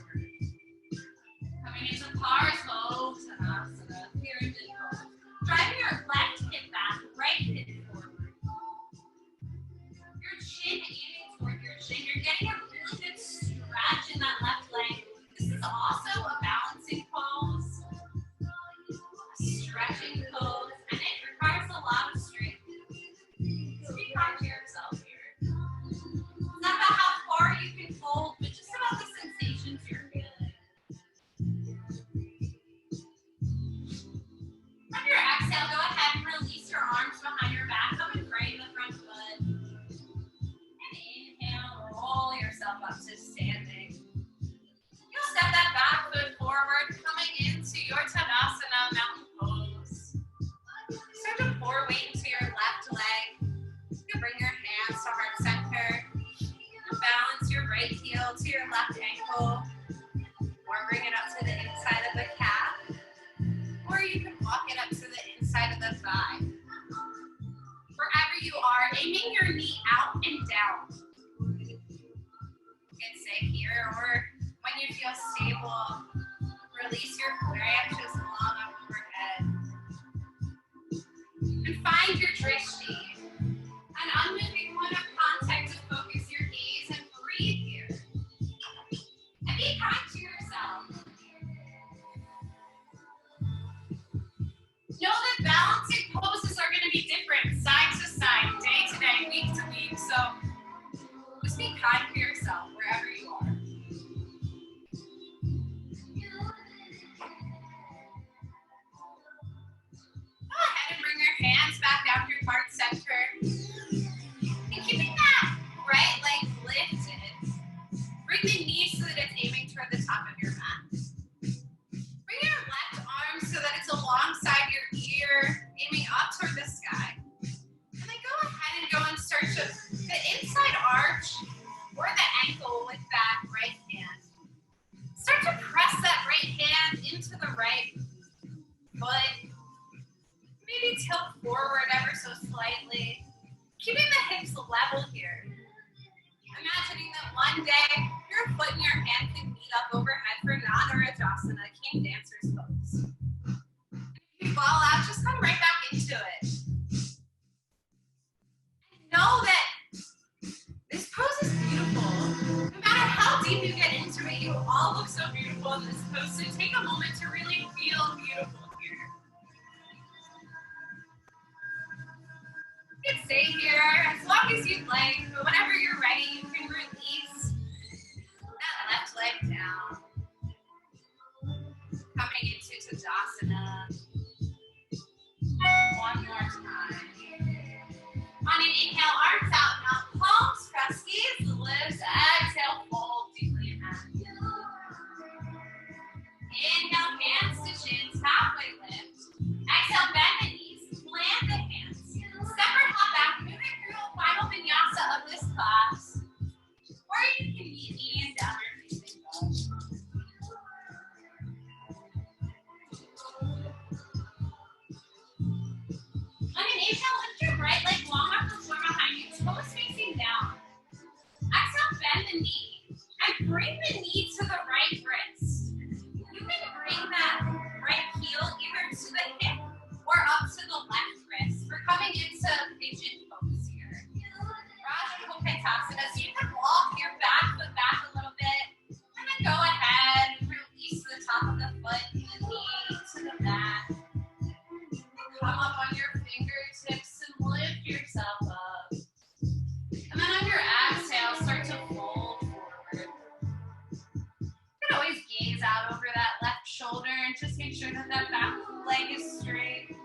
Coming into Parsvottanasana, pyramid pose. Driving your left hip back, right hip forward. Your chin aiming toward your chin. You're getting a really good stretch in that left leg. This is also about Release your branches long up overhead. And find your drishti. An unmoving point of contact to focus your gaze and breathe here. And be kind to yourself. Know that balancing poses are going to be different side to side, day to day, week to week. So just be kind to yourself wherever you are. Go ahead and bring your hands back down to your heart center. And keeping that right leg lifted, bring the knee so that it's aiming toward the top of your mat. Bring your left arm so that it's alongside your ear, aiming up toward the sky. And then go ahead and go in search of the inside arch or the ankle with that right hand. Start to press that right hand into the right foot. Maybe tilt forward ever so slightly. Keeping the hips level here. Imagining that one day your foot and your hand can meet up overhead for Nadarajasana, King Dancer's pose. If you fall out, just come right back into it. And know that this pose is beautiful. No matter how deep you get into it, you all look so beautiful in this pose. So take a moment to really feel beautiful here. You can stay here as long as you'd like, but whenever you're ready, you can release that left leg down. Coming into Tadasana. One more time. On an inhale, arms out, now palms, press knees, lifts, exhale, fold deeply in half. Inhale, hands to shins, halfway lift. Exhale, bend the knees, plant the hands. Separate hop back, moving through a final vinyasa of this class. Or you can meet knees down your facing dog. On an inhale, lift your right leg long off the floor behind you, toes facing down. Exhale, bend the knee. And bring the knee to the right wrist. You can bring that right heel either to the hip or up to the left wrist. We're coming into pigeon pose here. Rajakopetasana. So you can walk your back foot back a little bit. And then go ahead and release the top of the foot and the knee to the mat. Come up on your fingertips and lift yourself up. And then on your exhale, start to fold forward. You can always gaze out over that left shoulder and just make sure that that back leg is straight. And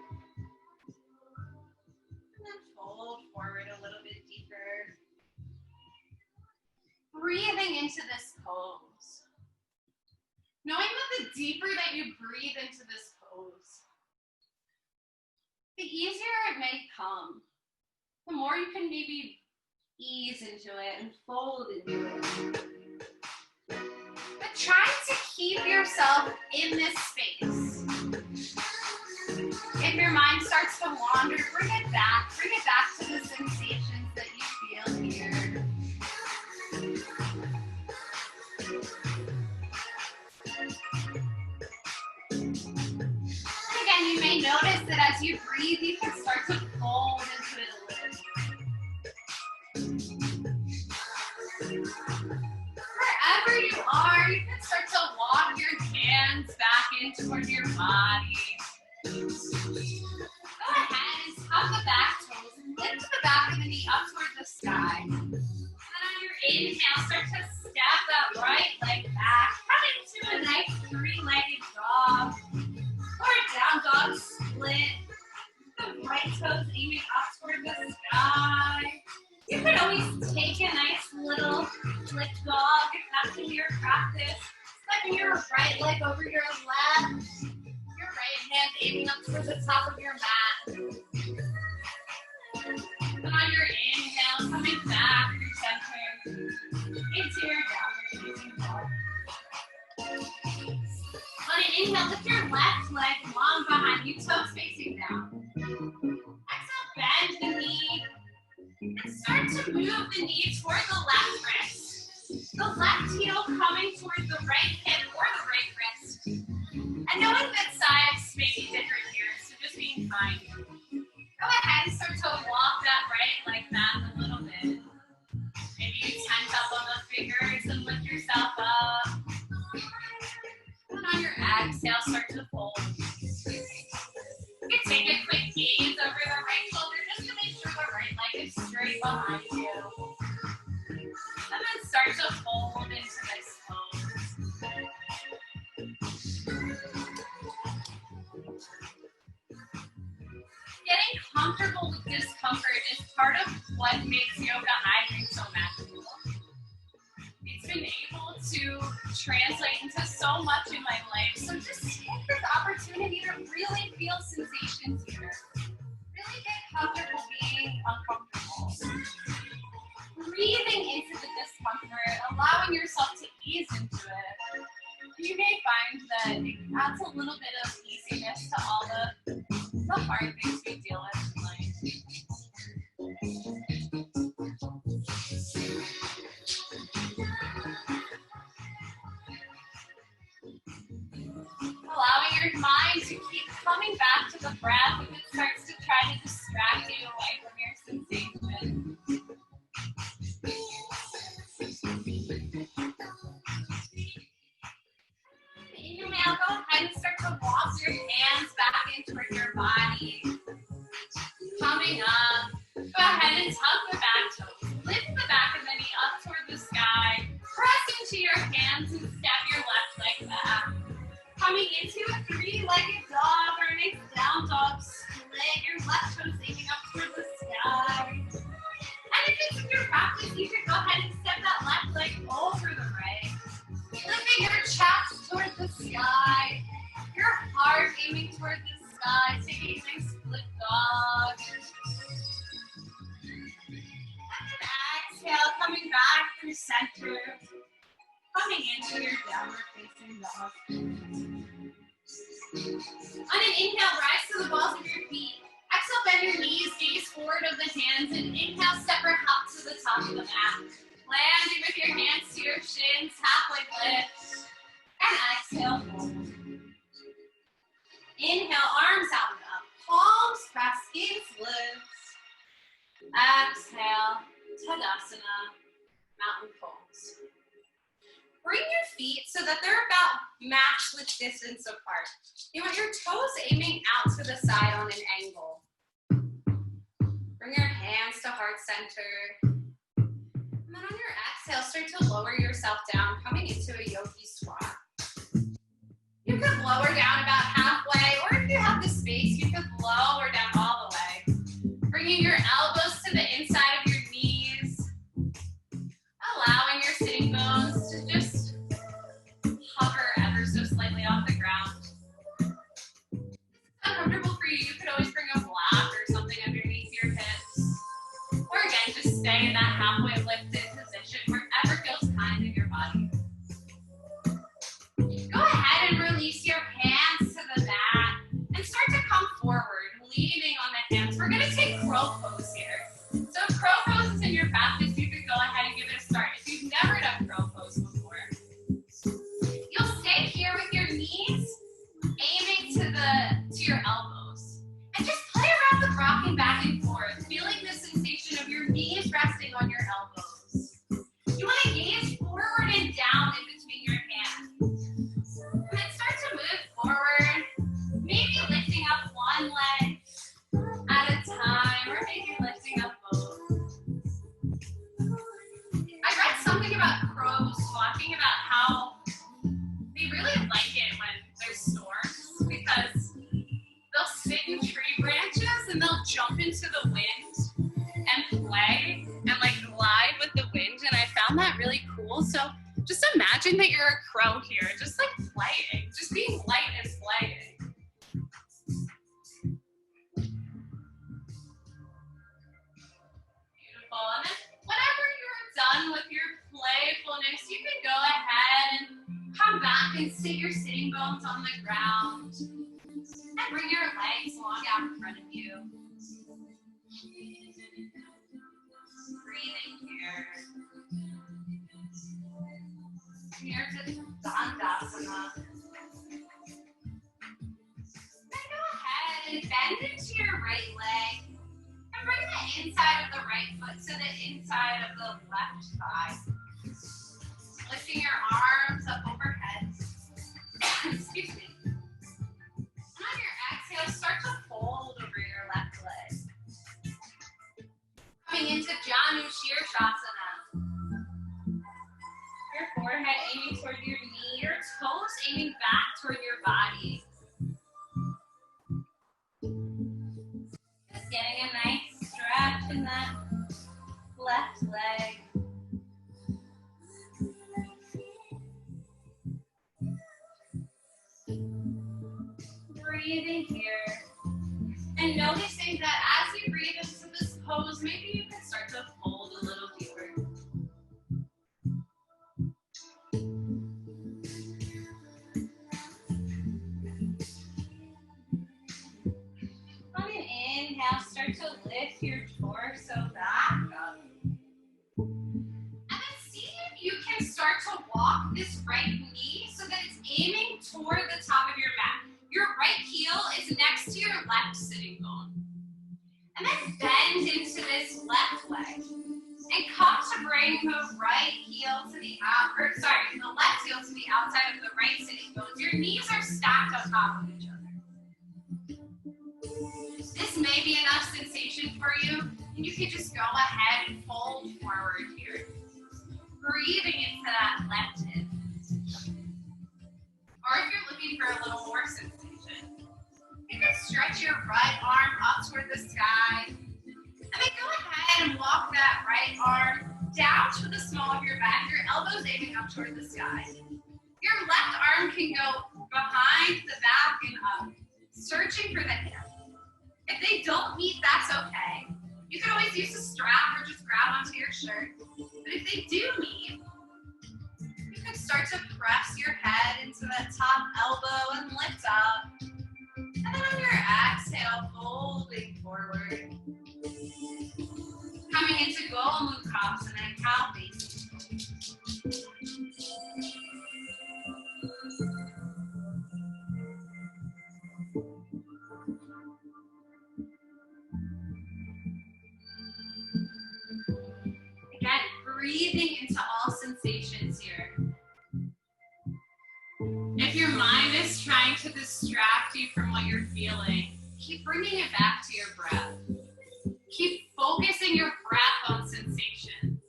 then fold forward a little bit deeper. Breathing into this pose. Knowing that the deeper that you breathe into this pose, the easier it may come. The more you can maybe ease into it and fold into it. But try to keep yourself in this space. If your mind starts to wander, bring it back. Bring it back to the sensations that you feel here. You may notice that as you breathe, you can start to fold into it a little. Wherever you are, you can start to walk your hands back in toward your body. Go ahead and tuck the back toes and lift the back of the knee up toward the sky. And then on your inhale, start to step that right leg back, coming to a nice three-legged dog. Or down dog split. The right toes aiming up toward the sky. You could always take a nice little split dog if that's in your practice. Stepping your right leg over your left. Your right hand aiming up toward the top of your mat. And on your inhale, coming back through center into your downward facing dog. On an inhale, lift your left leg long behind you, toes facing down. Exhale, bend the knee. And start to move the knee toward the left wrist. The left heel coming toward the right hip or the right wrist. And knowing that sides may be different here, so just being kind. Go ahead and start to walk that right leg back a little bit. Maybe you tense up on the fingers and lift yourself up. And on your exhale, start to fold. You can take a quick gaze over the right shoulder just to make sure the right leg is straight behind you. And then start to fold into this pose. Getting comfortable with discomfort is part of what makes yoga, I think, so magical. It's been able to translate into so much in my life. So just take this opportunity to really feel sensations here. Really get comfortable being uncomfortable. Breathing into the discomfort, allowing yourself to ease into it. You may find that it adds a little bit of easiness to all the hard things we deal with in life. Allowing your mind to keep coming back to the breath if it starts to try to distract you away from your sensation. Inhale, go ahead and start to walk your hands back in toward your body. Coming up, go ahead and tuck the back toes. Lift the back of the knee up toward the sky. Press into your hands and step your left leg back. Coming into a three-legged dog or a nice down dog split. Your left toes aiming up toward the sky. And if it's in your practice, you can go ahead and step that left leg over the right. Lifting your chest toward the sky. Your heart aiming toward the sky. Taking a nice split dog. And then exhale, coming back through center. Coming into your downward facing dog. On an inhale, rise to the balls of your feet. Exhale, bend your knees, gaze forward of the hands, and inhale, separate hop to the top of the mat. Landing with your hands to your shins, halfway lift. And exhale, fold. Inhale, arms out and up. Palms press, gaze lifts. Exhale, Tadasana, mountain pose. Bring your feet so that they're about matched the distance apart. You want your toes aiming out to the side on an angle. Bring your hands to heart center. And then on your exhale, start to lower yourself down, coming into a yogi squat. You could lower down about halfway, or if you have the space, you could lower down all the way. Bringing your elbows to the inside of your knees. Allowing your sitting bones to just hover ever so slightly off the ground. If it's uncomfortable for you, you could always bring a block or something underneath your hips. Or again, just stay in that halfway lifted position, wherever feels kind in your body. Go ahead and release your hands to the mat and start to come forward, leaning on the hands. We're going to take crow pose here. So if crow pose is in your practice, you could go ahead and give it a start. If you've never done crow pose before, you'll stay here with your knees aiming to your elbows. And just play around with rocking back and forth, feeling the sensation of your knees resting on your elbows. You want to gaze forward and down in between your hands. And then start to move forward, maybe lifting up one leg at a time, or maybe lifting up both. I read something about crows talking about how they really like it when there's storms because they'll sit in tree branches and they'll jump into the wind and play and like glide with the wind, and I found that really cool. So just imagine that you're a crow here, just like playing, just being light and playing. Beautiful. And then whenever you're done with your playfulness, you can go ahead and come back and sit your sitting bones on the ground and bring your legs long out in front of you. Breathing here. Here to Dandasana. then bend into your right leg and bring the inside of the right foot to the inside of the left thigh. Lifting your arms up overhead. Excuse me. And on your exhale, start to fold over your left leg. Coming into Janu Shirshasana. Your forehead aiming toward your knee, your toes aiming back toward your body. Just getting a nice stretch in that left leg. Breathing here. And noticing that as you breathe into this pose, maybe you can start to fold a little deeper. On an inhale, start to lift your torso back up. And then see if you can start to walk this right knee so that it's aiming toward the top of your mat. Your right heel is next to your left sitting bone. And then bend into this left leg. And come to bring the right heel to the the left heel to the outside of the right sitting bones. Your knees are stacked on top of each other. This may be enough sensation for you, and you can just go ahead and fold forward here. Breathing into that left hip. Or if you're looking for a little more sensation, you can stretch your right arm up toward the sky. And then go ahead and walk that right arm down to the small of your back, your elbows aiming up toward the sky. Your left arm can go behind the back and up, searching for the hip. If they don't meet, that's okay. You can always use a strap or just grab onto your shirt. But if they do meet, you can start to press your head into that top elbow and lift up. And then on your exhale, folding forward. Coming into Gomukhasana and Carlie. Again, breathing into all sensations here. If your mind is trying to distract you from what you're feeling, keep bringing it back to your breath. Keep focusing your breath on sensation.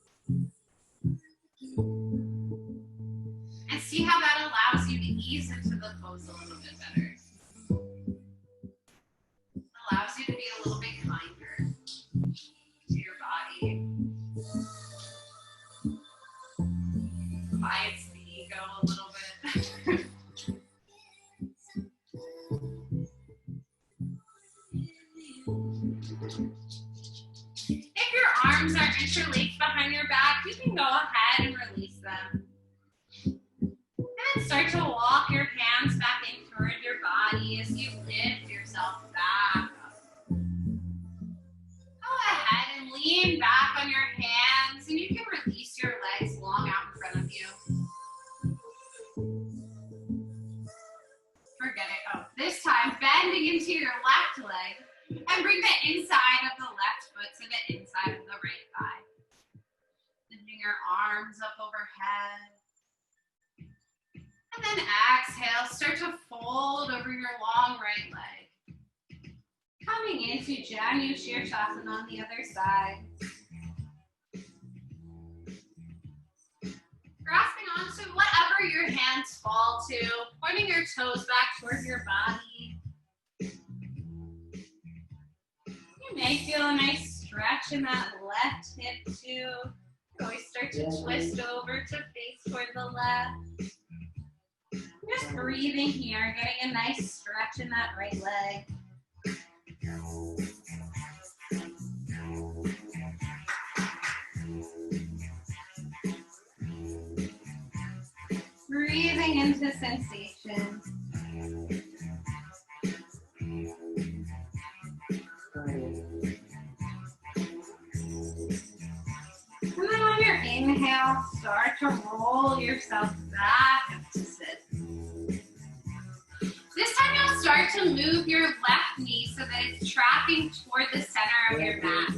And see how that allows you to ease into the pose a little bit better. Allows you to be a little bit kinder to your body. Quiets the ego a little bit. If your arms are interlaced behind your back, you can go ahead and release them. And then start to walk your hands back in toward your body as you lift yourself back up. Go ahead and lean back on your hands, and you can release your legs long out in front of you. Forget it. Oh, this time, bending into your left leg. And bring the inside of the left foot to the inside of the right thigh. Lifting your arms up overhead. And then exhale, start to fold over your long right leg. Coming into Janu Shirshasana on the other side. Grasping onto whatever your hands fall to, pointing your toes back towards your body. You may feel a nice stretch in that left hip too. You always start to twist over to face toward the left. Just breathing here, getting a nice stretch in that right leg. Breathing into sensation. And then on your inhale, start to roll yourself back up to sit. This time you'll start start to move your left knee so that it's tracking toward the center of your mat.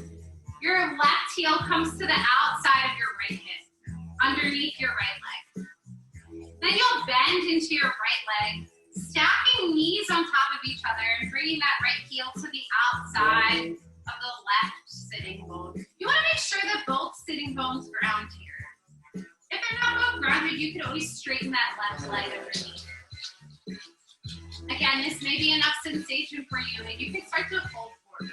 Your left heel comes to the outside of your right hip, underneath your right leg. Then you'll bend into your right leg, stacking knees on top of each other and bringing that right heel to the outside of the left sitting bone. You want to make sure that both sitting bones ground here. If they're not both grounded, you can always straighten that left leg underneath. Again, this may be enough sensation for you, and you can start to fold forward.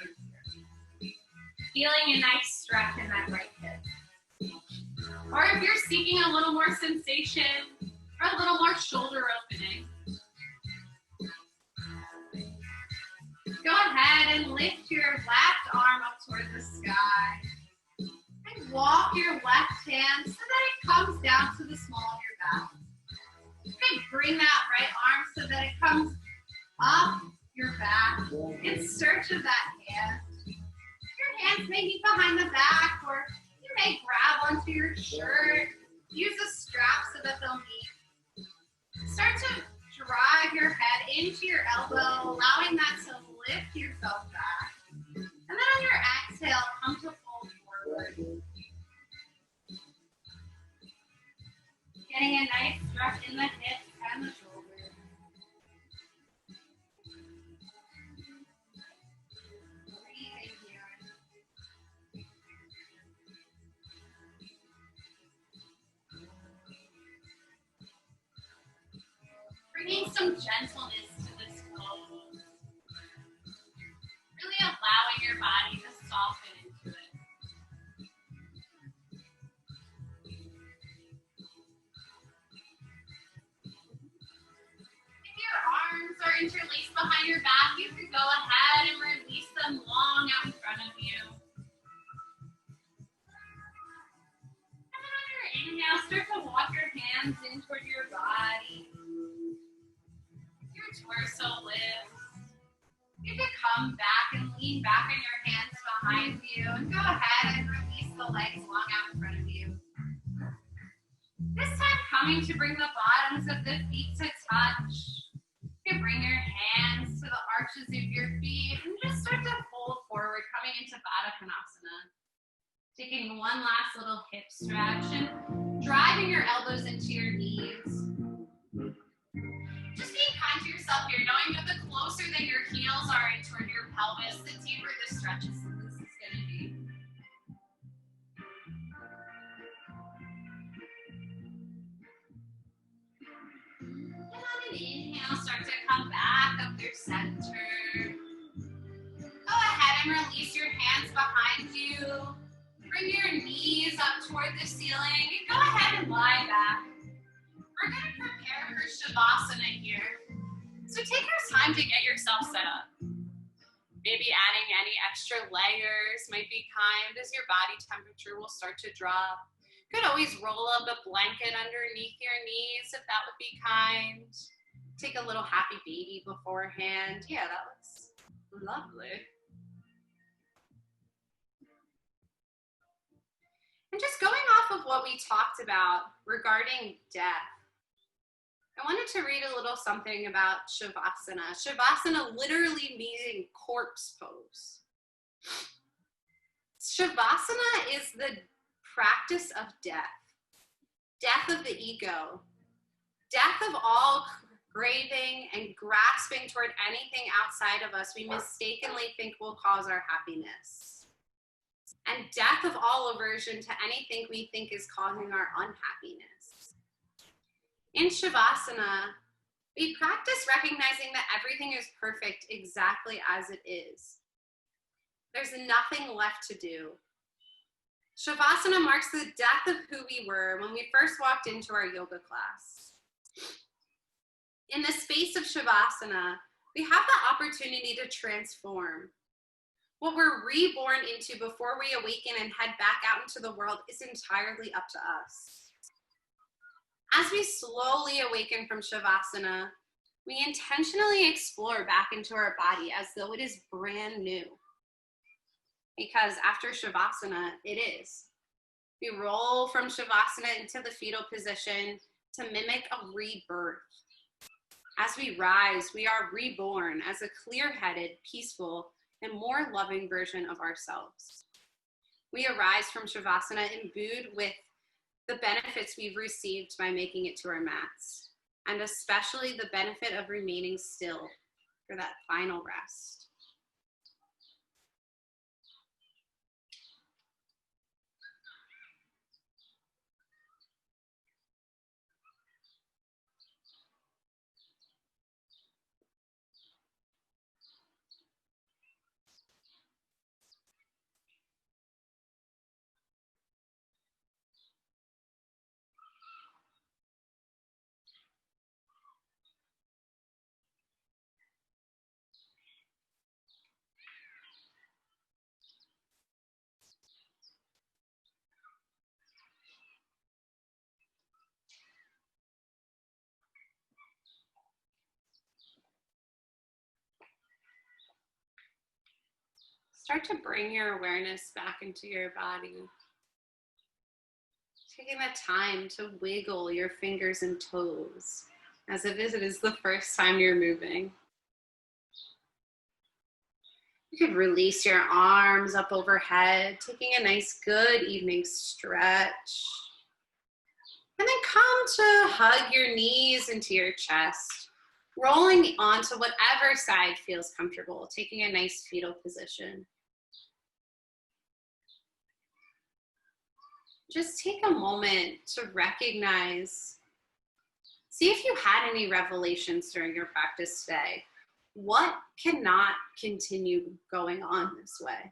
Feeling a nice stretch in that right hip. Or if you're seeking a little more sensation or a little more shoulder opening, go ahead and lift your left arm up toward the sky. And walk your left hand so that it comes down to the small of your back. And bring that right arm so that it comes up your back in search of that hand. Your hands may be behind the back, or you may grab onto your shirt. Use a strap so that they'll meet. Start to drive your head into your elbow, allowing that to lift yourself back. And then on your exhale, come to fold forward. Getting a nice stretch in the hips and the shoulders. Breathing here. Bringing some gentleness to this pose. Really allowing your body to soften into it. If your arms are interlaced behind your back, you can go ahead and release them long out in front of you. And then on your inhale, start to walk your hands in toward your body. Your torso lifts. You can come back and lean back on your hands behind you and go ahead and release the legs long out in front of you. This time coming to bring the bottoms of the feet to touch. You can bring your hands to the arches of your feet and just start to fold forward, coming into Baddha Konasana. Taking one last little hip stretch and driving your elbows into your knees. Just being kind to yourself here, knowing that the closer that your heels are in toward your pelvis, the deeper the stretches this is going to be. And on an inhale, start to come back up through center. Go ahead and release your hands behind you. Bring your knees up toward the ceiling and go ahead and lie back. We're going to prepare for Shavasana here. So take your time to get yourself set up. Maybe adding any extra layers might be kind as your body temperature will start to drop. You could always roll up a blanket underneath your knees if that would be kind. Take a little happy baby beforehand. Yeah, that looks lovely. And just going off of what we talked about regarding death, I wanted to read a little something about Shavasana. Shavasana literally meaning corpse pose. Shavasana is the practice of death. Death of the ego. Death of all craving and grasping toward anything outside of us we mistakenly think will cause our happiness. And death of all aversion to anything we think is causing our unhappiness. In Shavasana, we practice recognizing that everything is perfect exactly as it is. There's nothing left to do. Shavasana marks the death of who we were when we first walked into our yoga class. In the space of Shavasana, we have the opportunity to transform. What we're reborn into before we awaken and head back out into the world is entirely up to us. As we slowly awaken from Shavasana, we intentionally explore back into our body as though it is brand new. Because after Shavasana, it is. We roll from Shavasana into the fetal position to mimic a rebirth. As we rise, we are reborn as a clear-headed, peaceful, and more loving version of ourselves. We arise from Shavasana imbued with the benefits we've received by making it to our mats, and especially the benefit of remaining still for that final rest. Start to bring your awareness back into your body. Taking the time to wiggle your fingers and toes as if it is the first time you're moving. You could release your arms up overhead, taking a nice good evening stretch. And then come to hug your knees into your chest, rolling onto whatever side feels comfortable, taking a nice fetal position. Just take a moment to recognize, see if you had any revelations during your practice today. What cannot continue going on this way?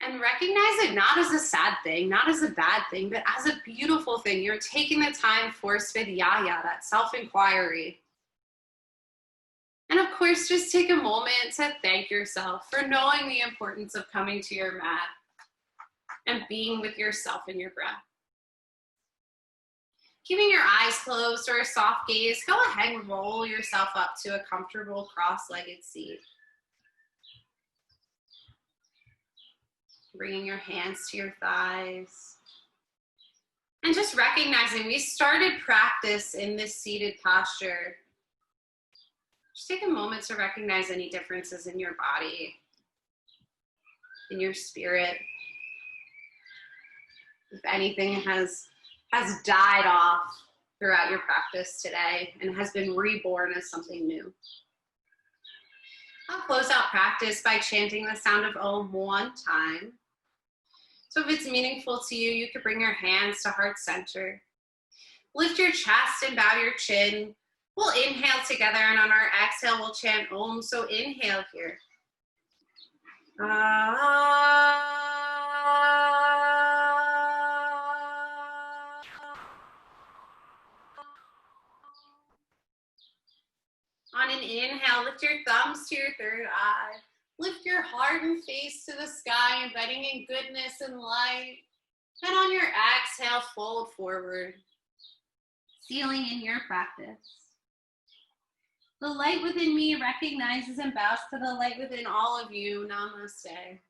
And recognize it not as a sad thing, not as a bad thing, but as a beautiful thing. You're taking the time for svidhyaya, that self-inquiry. And of course, just take a moment to thank yourself for knowing the importance of coming to your mat and being with yourself and your breath. Keeping your eyes closed or a soft gaze, go ahead and roll yourself up to a comfortable cross-legged seat. Bringing your hands to your thighs. And just recognizing we started practice in this seated posture. Just take a moment to recognize any differences in your body, in your spirit. If anything has died off throughout your practice today and has been reborn as something new. I'll close out practice by chanting the sound of Om one time. So if it's meaningful to you, you could bring your hands to heart center. Lift your chest and bow your chin. We'll inhale together, and on our exhale, we'll chant Om. So inhale here. On an inhale, lift your thumbs to your third eye. Lift your heart and face to the sky, embedding in goodness and light. And on your exhale, fold forward, sealing in your practice. The light within me recognizes and bows to the light within all of you. Namaste.